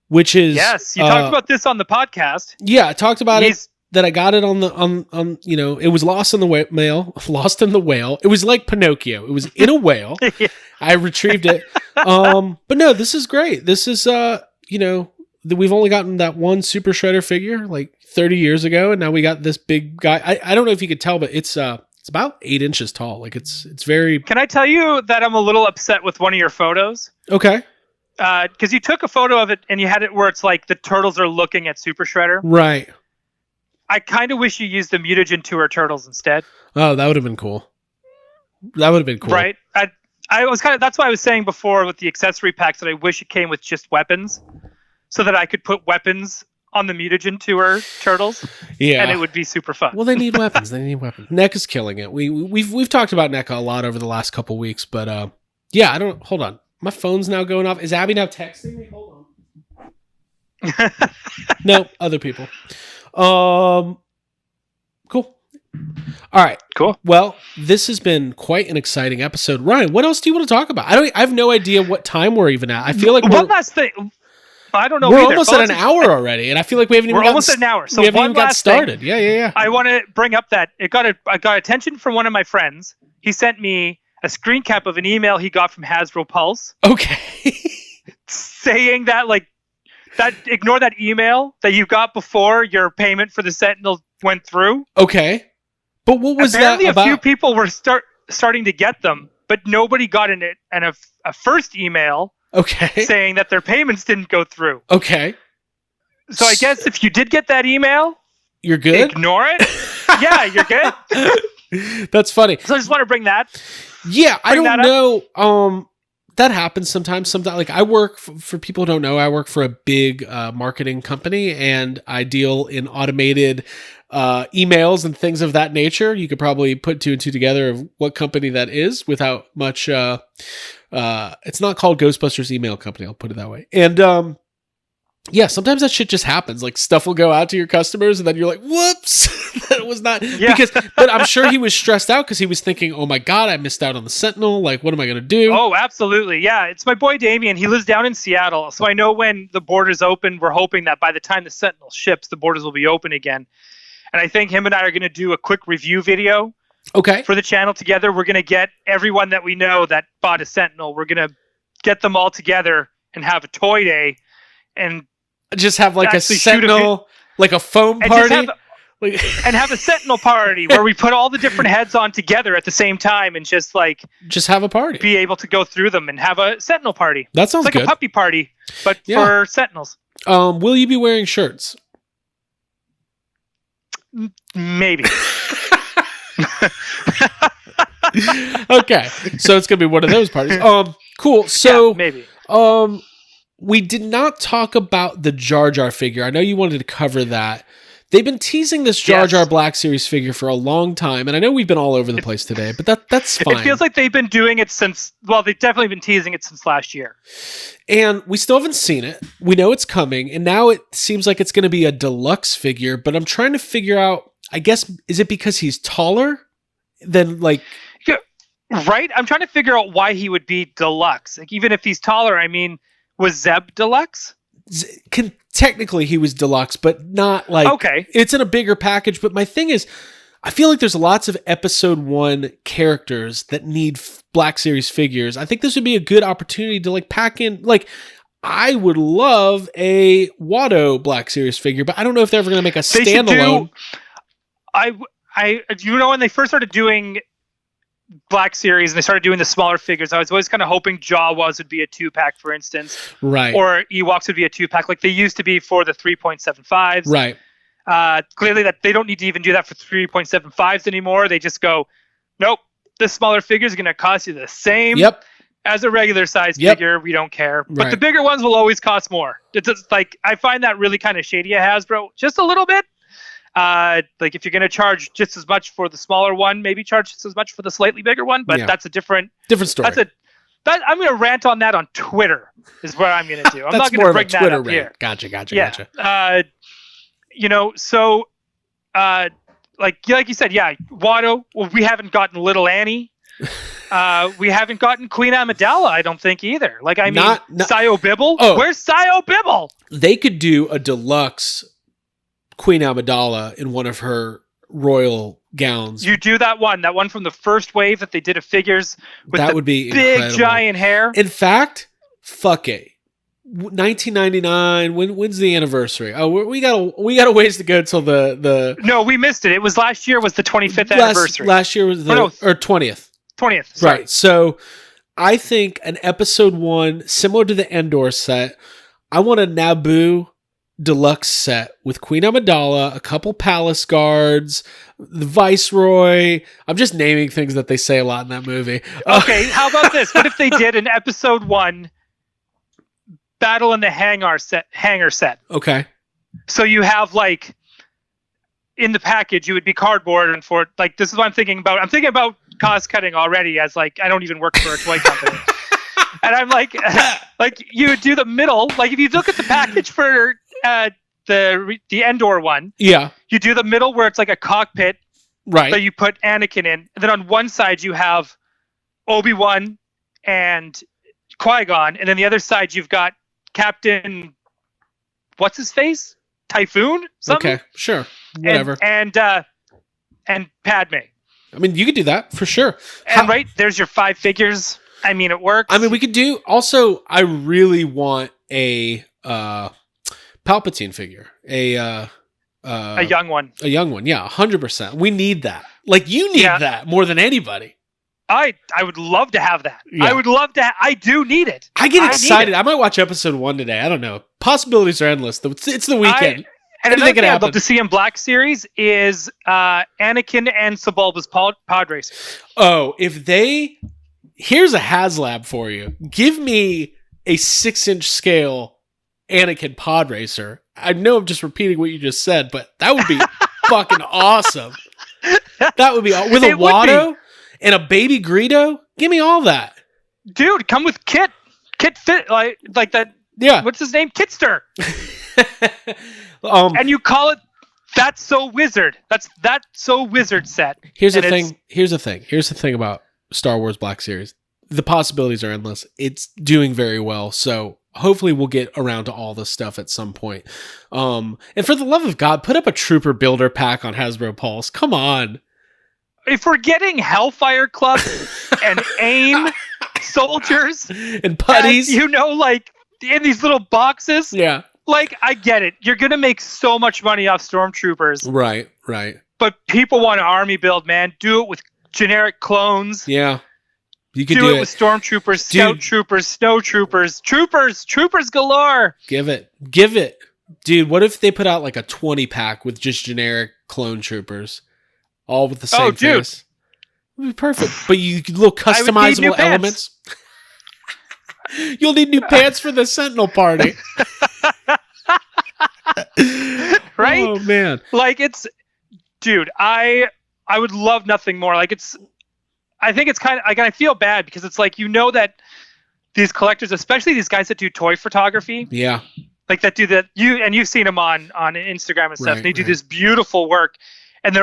Which is yes, you talked about this on the podcast. Yeah, I talked about it. That I got it on it was lost in the mail. Lost in the whale. It was like Pinocchio. It was in a whale. Yeah. I retrieved it. But no, this is great. This is we've only gotten that one Super Shredder figure like 30 years ago, and now we got this big guy. I don't know if you could tell, but it's about 8 inches tall. Like it's very. Can I tell you that I'm a little upset with one of your photos? Okay. Because you took a photo of it and you had it where it's like the turtles are looking at Super Shredder. Right. I kind of wish you used the Mutagen Tour turtles instead. Oh, that would have been cool. Right. I was that's why I was saying before with the accessory packs that I wish it came with just weapons, so that I could put weapons on the Mutagen Tour turtles. Yeah. And it would be super fun. Well, they need weapons. NECA is killing it. We've talked about NECA a lot over the last couple weeks, but hold on. My phone's now going off. Is Abby now texting me? Hold on. No, other people. Cool. All right. Cool. Well, this has been quite an exciting episode. Ryan, what else do you want to talk about? I have no idea what time we're even at. I feel like one last thing. I don't know. We're almost at an hour already, and I feel like we haven't even. We're almost at an hour. So we haven't even got started. Yeah. I want to bring up that I got attention from one of my friends. He sent me a screen cap of an email he got from Hasbro Pulse. Okay. Saying that ignore that email that you got before your payment for the Sentinel went through. Okay. But what was Apparently that about? A few people were starting to get them, but nobody got in it. And a first email saying that their payments didn't go through. Okay. So I guess if you did get that email, you're good. Ignore it. Yeah, you're good. That's funny. So I just want to bring that. Yeah, I don't know. That happens sometimes. Like I work for people who don't know, I work for a big marketing company, and I deal in automated emails and things of that nature. You could probably put 2 and 2 together of what company that is without much. It's not called Ghostbusters Email Company. I'll put it that way. And yeah, sometimes that shit just happens. Like stuff will go out to your customers, and then you're like, "Whoops, that was not." Yeah. But I'm sure he was stressed out because he was thinking, "Oh my god, I missed out on the Sentinel. Like, what am I gonna do?" Oh, absolutely, yeah. It's my boy Damien. He lives down in Seattle, so I know when the borders open, we're hoping that by the time the Sentinel ships, the borders will be open again. And I think him and I are gonna do a quick review video. Okay. For the channel together, we're gonna get everyone that we know that bought a Sentinel. We're gonna get them all together and have a toy day, and just have like a Sentinel, like a foam party. And have a Sentinel party where we put all the different heads on together at the same time and just have a party. Be able to go through them and have a Sentinel party. That sounds good. Like a puppy party, but for Sentinels. Will you be wearing shirts? Maybe. Okay. So it's going to be one of those parties. Cool. So yeah, maybe. We did not talk about the Jar Jar figure. I know you wanted to cover that. They've been teasing this Jar Jar Black Series figure for a long time, and I know we've been all over the place today, but that's fine. It feels like they've been doing it since, they've definitely been teasing it since last year. And we still haven't seen it. We know it's coming, and now it seems like it's going to be a deluxe figure, but I'm trying to figure out, I guess, is it because he's taller than Yeah, right? I'm trying to figure out why he would be deluxe. Like, even if he's taller, I mean... Was Zeb deluxe? Technically, he was deluxe, but not like... Okay. It's in a bigger package, but my thing is, I feel like there's lots of episode 1 characters that need Black Series figures. I think this would be a good opportunity to like pack in, like, I would love a Watto Black Series figure, but I don't know if they're ever going to make a standalone. When they first started doing Black Series and they started doing the smaller figures, I was always kind of hoping Jawas would be a 2-pack, for instance. Right. Or Ewoks would be a 2-pack, like they used to be for the 3.75s. Right. Clearly that they don't need to even do that for 3.75s anymore. They just go, nope, this smaller figure is going to cost you the same as a regular size figure. We don't care. But the bigger ones will always cost more. It's just like, I find that really kind of shady at Hasbro, just a little bit. Like if you're going to charge just as much for the smaller one, maybe charge just as much for the slightly bigger one, but that's a different story. I'm going to rant on that on Twitter is what I'm going to do. I'm not going to bring that up here. Gotcha. So, like you said, Watto. Well, we haven't gotten Little Annie. We haven't gotten Queen Amidala, I don't think either. Like, I mean, Sio Bibble. Oh. Where's Sio Bibble? They could do a deluxe Queen Amidala in one of her royal gowns. You do that one from the first wave that they did of figures with that the would be big incredible. Giant hair. In fact, fuck it. 1999. When's the anniversary? Oh, we got a ways to go till the. No, we missed it. It was last year. Was the 25th anniversary? Last year was the or 20th. 20th. Sorry. Right. So, I think an episode 1 similar to the Endor set. I want a Naboo deluxe set with Queen Amidala, a couple palace guards, the Viceroy. I'm just naming things that they say a lot in that movie. Okay, how about this? What if they did an episode 1 Battle in the Hangar set? Okay. So you have like in the package, you would be cardboard, and for like this is what I'm thinking about. I'm thinking about cost cutting already, as like I don't even work for a toy company, and I'm like you would do the middle. Like if you look at the package for the Endor one, you do the middle where it's like a cockpit, right? So you put Anakin in, and then on one side you have Obi-Wan and Qui-Gon, and then the other side you've got Captain, what's his face? Typhoon? Something? Okay, sure. Whatever. And Padme. I mean, you could do that for sure. And right, there's your 5 figures. I mean, it works. I mean, we could do also, I really want a Palpatine figure. A young one. A young one, yeah, 100%. We need that. Like, you need that more than anybody. I would love to have that. Yeah. I would love to. I do need it. I get excited. I might watch episode 1 today. I don't know. Possibilities are endless. It's the weekend. And another thing I'd love to see in Black Series is Anakin and Sebulba's pod racer. Oh, here's a HasLab for you. Give me a 6-inch scale Anakin pod racer. I know I'm just repeating what you just said, but that would be fucking awesome. That would be with a Watto and a baby Greedo. Give me all that, dude. Come with Kit fit like that. Yeah, what's his name? Kitster. And you call it That's So Wizard. That's So Wizard set. Here's the thing about Star Wars Black Series. The possibilities are endless. It's doing very well. So hopefully we'll get around to all this stuff at some point. And for the love of God, put up a Trooper Builder pack on Hasbro Pulse. Come on. If we're getting Hellfire Club and AIM soldiers and putties, like in these little boxes. Yeah. Like, I get it. You're going to make so much money off Stormtroopers. Right. But people want an army build, man. Do it with generic clones. Yeah. You could do it with Stormtroopers, Scout Troopers, Snow Troopers, Troopers galore. Give it. Dude, what if they put out like a 20-pack with just generic clone troopers? All with the same face. It would be perfect. But you little customizable elements. You'll need new pants for the Sentinel party. Right? Oh, man. Like, dude, I would love nothing more. Like, I think it's kind of, like, I feel bad because it's like, that these collectors, especially these guys that do toy photography. Yeah. Like that do that. You've seen them on Instagram and stuff. Right, they do this beautiful work, and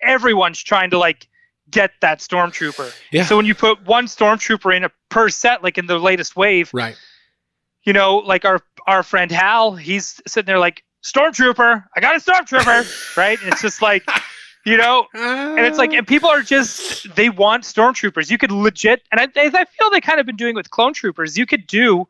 everyone's trying to like get that Stormtrooper. Yeah. So when you put one Stormtrooper in a per set, like in the latest wave, right? Like our friend Hal, he's sitting there like, Stormtrooper, I got a Stormtrooper, right? And it's just like, And it's like, and people are just, they want stormtroopers. You could legit, and I feel they kind of been doing with clone troopers. You could do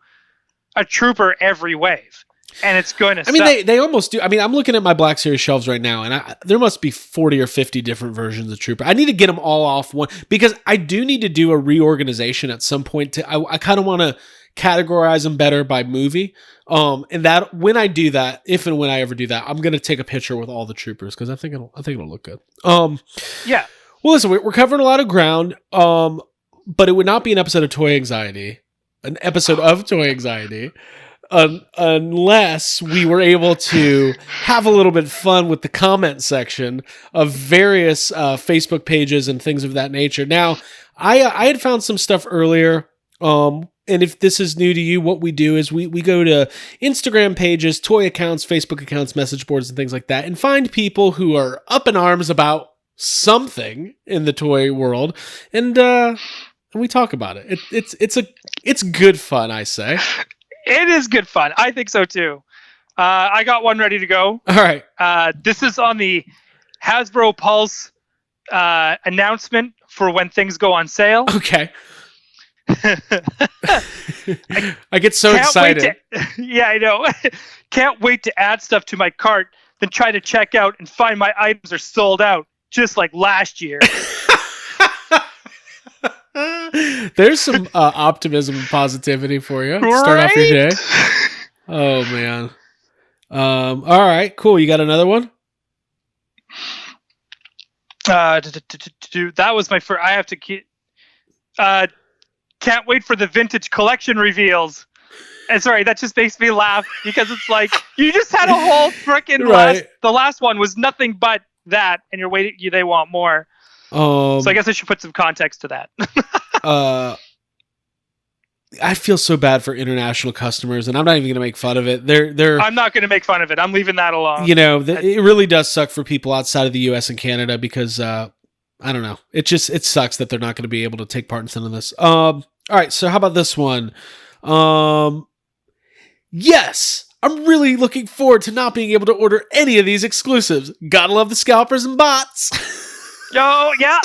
a trooper every wave, and it's going to. I mean, they almost do. I mean, I'm looking at my Black Series shelves right now, and there must be 40 or 50 different versions of trooper. I need to get them all off one, because I do need to do a reorganization at some point. I kind of want to categorize them better by movie. And that when I do that, if and when I ever do that, I'm gonna take a picture with all the troopers, because I think it'll look good. Yeah. Well, listen, we're covering a lot of ground. But it would not be an episode of Toy Anxiety, unless we were able to have a little bit fun with the comment section of various Facebook pages and things of that nature. Now, I had found some stuff earlier. And if this is new to you, what we do is we go to Instagram pages, toy accounts, Facebook accounts, message boards, and things like that, and find people who are up in arms about something in the toy world, and we talk about it. It's good fun, I say. It is good fun. I think so too. I got one ready to go. All right. This is on the Hasbro Pulse announcement for when things go on sale. Okay. I get so excited. Yeah, I know. Can't wait to add stuff to my cart, then try to check out and find my items are sold out, just like last year. There's some optimism and positivity for you. Start off your day. Oh man. All right, cool. You got another one? That was my first. I have to keep. Can't wait for the vintage collection reveals. And sorry, that just makes me laugh, because it's like you just had a whole freaking the last one was nothing but that, and you're waiting. They want more. So I guess I should put some context to that. I feel so bad for international customers, and I'm not even going to make fun of it. They're. I'm not going to make fun of it. I'm leaving that alone. It really does suck for people outside of the U.S. and Canada, because I don't know. It sucks that they're not going to be able to take part in some of this. All right. So how about this one? Yes, I'm really looking forward to not being able to order any of these exclusives. Gotta love the scalpers and bots. Oh yeah.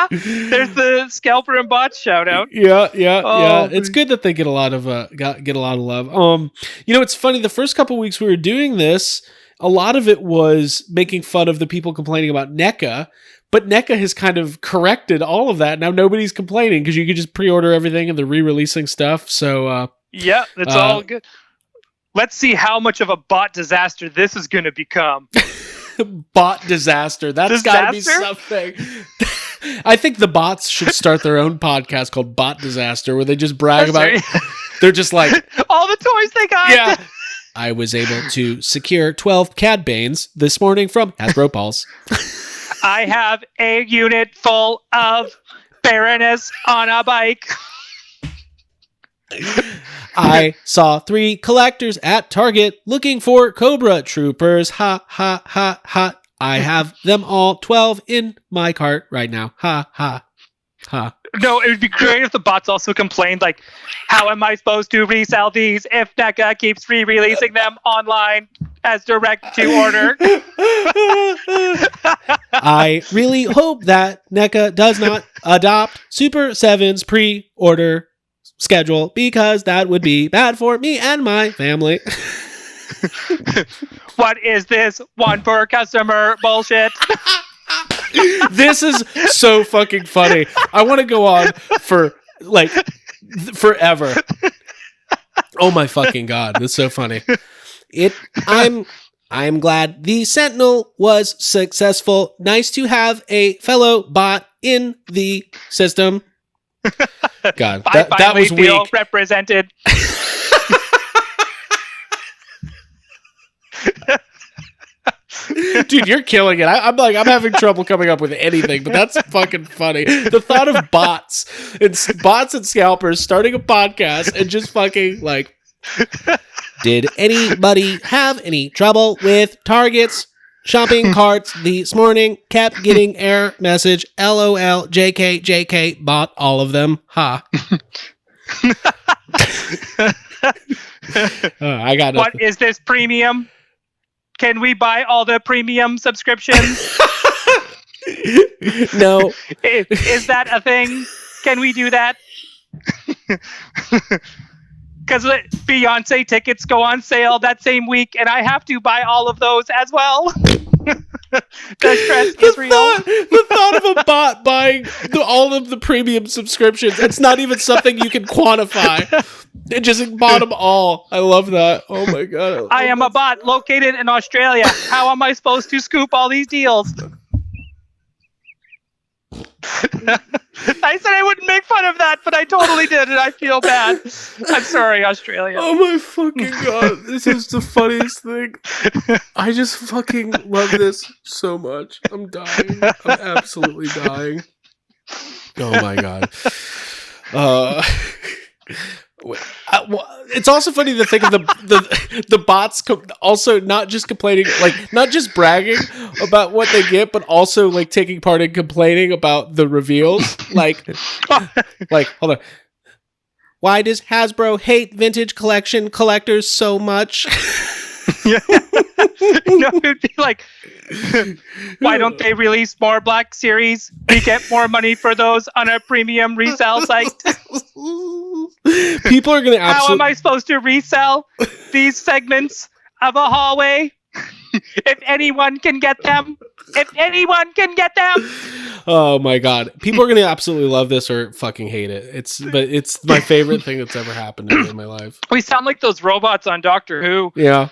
There's the scalper and bots shout out. Yeah. It's good that they get a lot of love. It's funny. The first couple weeks we were doing this, a lot of it was making fun of the people complaining about NECA. But NECA has kind of corrected all of that. Now nobody's complaining, because you can just pre-order everything and they're re-releasing stuff. So yeah, it's all good. Let's see how much of a bot disaster this is going to become. Bot disaster. That's got to be something. I think the bots should start their own podcast called Bot Disaster, where they just brag about it. They're just like all the toys they got. Yeah. I was able to secure 12 Cad Banes this morning from Hasbro Pulse. I have a unit full of Baroness on a bike. I saw 3 collectors at Target looking for Cobra Troopers. Ha, ha, ha, ha. I have them all 12 in my cart right now. Ha, ha, ha. No, it would be great if the bots also complained, like, how am I supposed to resell these if NECA keeps re-releasing them online as direct to order? I really hope that NECA does not adopt Super 7's pre-order schedule, because that would be bad for me and my family. What is this one per customer bullshit? This is so fucking funny. I want to go on for like forever. Oh my fucking god, that's so funny. I'm glad the Sentinel was successful. Nice to have a fellow bot in the system. God, that was weak. Represented. Dude, you're killing it. I'm having trouble coming up with anything, but that's fucking funny. The thought of bots and scalpers starting a podcast and just fucking like, did anybody have any trouble with Target's shopping carts this morning? Kept getting error message. LOL. JK. Bought all of them. Ha. I got nothing. What is this premium? Can we buy all the premium subscriptions? No. Is that a thing? Can we do that? Because Beyonce tickets go on sale that same week, and I have to buy all of those as well. The stress is real. The thought of a bot buying all of the premium subscriptions, it's not even something you can quantify. It just bought them all. I love that. Oh my God. I am a bot located in Australia. How am I supposed to scoop all these deals? I said I wouldn't make fun of that, but I totally did, and I feel bad. I'm sorry, Australia. Oh my fucking God. This is the funniest thing. I just fucking love this so much. I'm dying. I'm absolutely dying. Oh my God. It's also funny to think of the bots also not just complaining, like not just bragging about what they get, but also like taking part in complaining about the reveals. Like hold on. Why does Hasbro hate vintage collection collectors so much? Yeah. It'd be like, why don't they release more Black Series? We get more money for those on a premium resale site. People are going to How am I supposed to resell these segments of a hallway? If anyone can get them. If anyone can get them. Oh my God. People are going to absolutely love this or fucking hate it. It's my favorite thing that's ever happened to me in my life. We sound like those robots on Doctor Who. Yeah.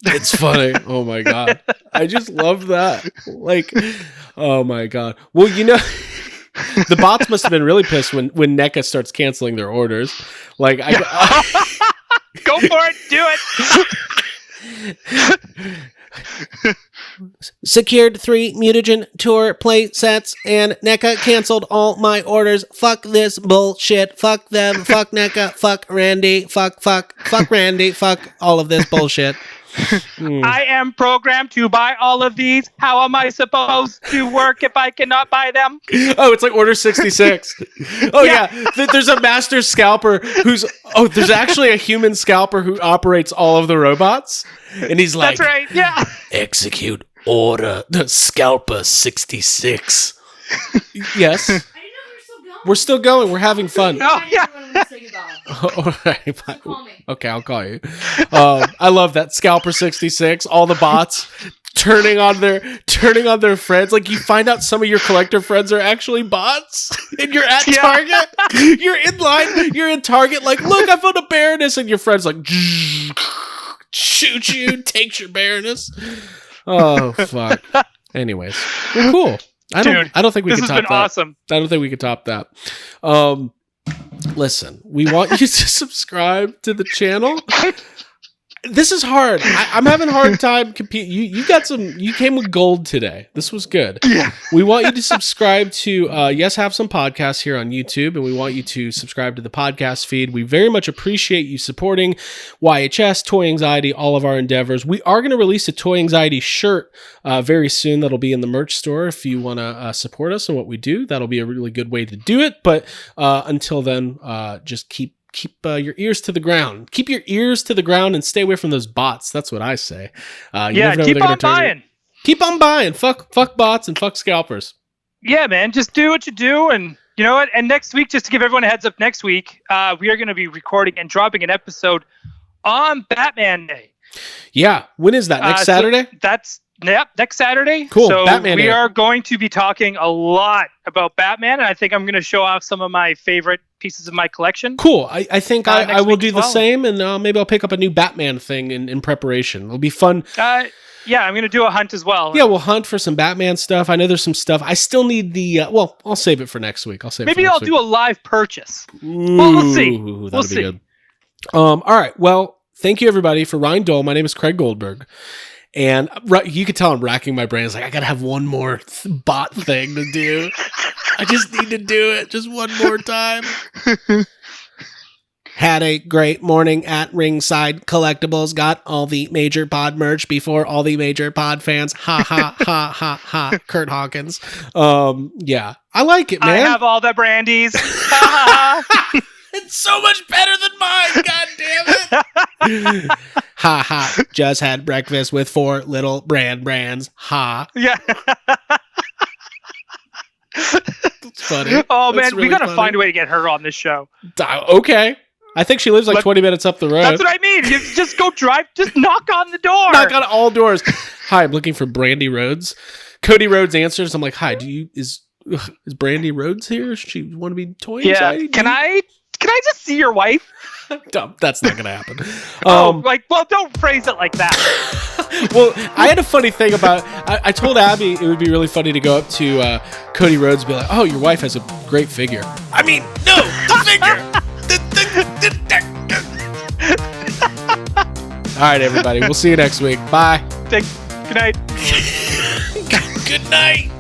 It's funny. Oh my God. I just love that. Like, oh my God. Well, you know, the bots must have been really pissed when NECA starts canceling their orders. Like, Go for it. Do it. Secured 3 Mutagen Tour play sets and NECA canceled all my orders. Fuck this bullshit. Fuck them. Fuck NECA. Fuck Randy. Fuck Randy. Fuck all of this bullshit. I am programmed to buy all of these. How am I supposed to work if I cannot buy them? Oh, it's like Order 66. Oh, yeah. There's a master scalper there's actually a human scalper who operates all of the robots. And he's like, that's right, yeah. Execute Order the Scalper 66. Yes. I didn't know we were still going. We're still going. We're having fun. Oh, yeah. All right. Call me. Okay, I'll call you. I love that Scalper 66. All the bots turning on their friends. Like you find out some of your collector friends are actually bots, and you're at Target. You're in line. You're in Target. Like, look, I found a Baroness, and your friend's like, shoot you, takes your Baroness. Oh fuck. Anyways, well, cool. I don't think we can top that. This has been awesome. I don't think we can top that. Listen, we want you to subscribe to the channel. This is hard. I'm having a hard time competing. You came with gold today. This was good. Yeah. We want you to subscribe to Yes Have Some Podcasts here on YouTube, and we want you to subscribe to the podcast feed. We very much appreciate you supporting YHS, Toy Anxiety, all of our endeavors. We are going to release a Toy Anxiety shirt very soon. That'll be in the merch store if you want to support us and what we do. That'll be a really good way to do it. But until then, just keep your ears to the ground. Keep your ears to the ground and stay away from those bots. That's what I say. Keep on buying. Keep on buying. Fuck bots and fuck scalpers. Yeah, man. Just do what you do. And you know what? And next week, just to give everyone a heads up, next week, we are going to be recording and dropping an episode on Batman Day. Yeah. When is that? Next Saturday? Next Saturday. Cool. So Batman we Day. are going to be talking a lot about Batman, and I think I'm going to show off some of my favorite pieces of my collection. Cool. I think I will do the well. same, and maybe I'll pick up a new Batman thing in preparation. It'll be fun. Yeah, I'm going to do a hunt as well. Yeah, we'll hunt for some Batman stuff. I know there's some stuff. I still need the... I'll save it for next week. Maybe I'll do a live purchase. Ooh, well, we'll see. That'll be good. All right. Well, thank you, everybody, for Ryan Dole. My name is Craig Goldberg. And you could tell I'm racking my brain. It's like, I got to have one more bot thing to do. I just need to do it just one more time. Had a great morning at Ringside Collectibles. Got all the major pod merch before all the major pod fans. Ha, ha, ha, ha, ha. Kurt Hawkins. Yeah. I like it, man. I have all the brandies. Ha, ha, ha. It's so much better than mine. God damn it. Ha ha. Just had breakfast with 4 little brands. Ha. Yeah. funny. Oh That's man, really we gotta funny. find a way to get her on this show. Okay. I think she lives like 20 minutes up the road. That's what I mean. You just go drive, just knock on the door. Knock on all doors. Hi, I'm looking for Brandy Rhodes. Cody Rhodes answers. I'm like, hi, is Brandy Rhodes here? Does she want to be toy Yeah. anxiety? Can I just see your wife? Dumb. That's not gonna happen. Well, don't phrase it like that. Well, I had a funny thing about. I told Abby it would be really funny to go up to Cody Rhodes and be like, "Oh, your wife has a great figure." I mean, no, the figure. All right, everybody. We'll see you next week. Bye. Good night. Good night.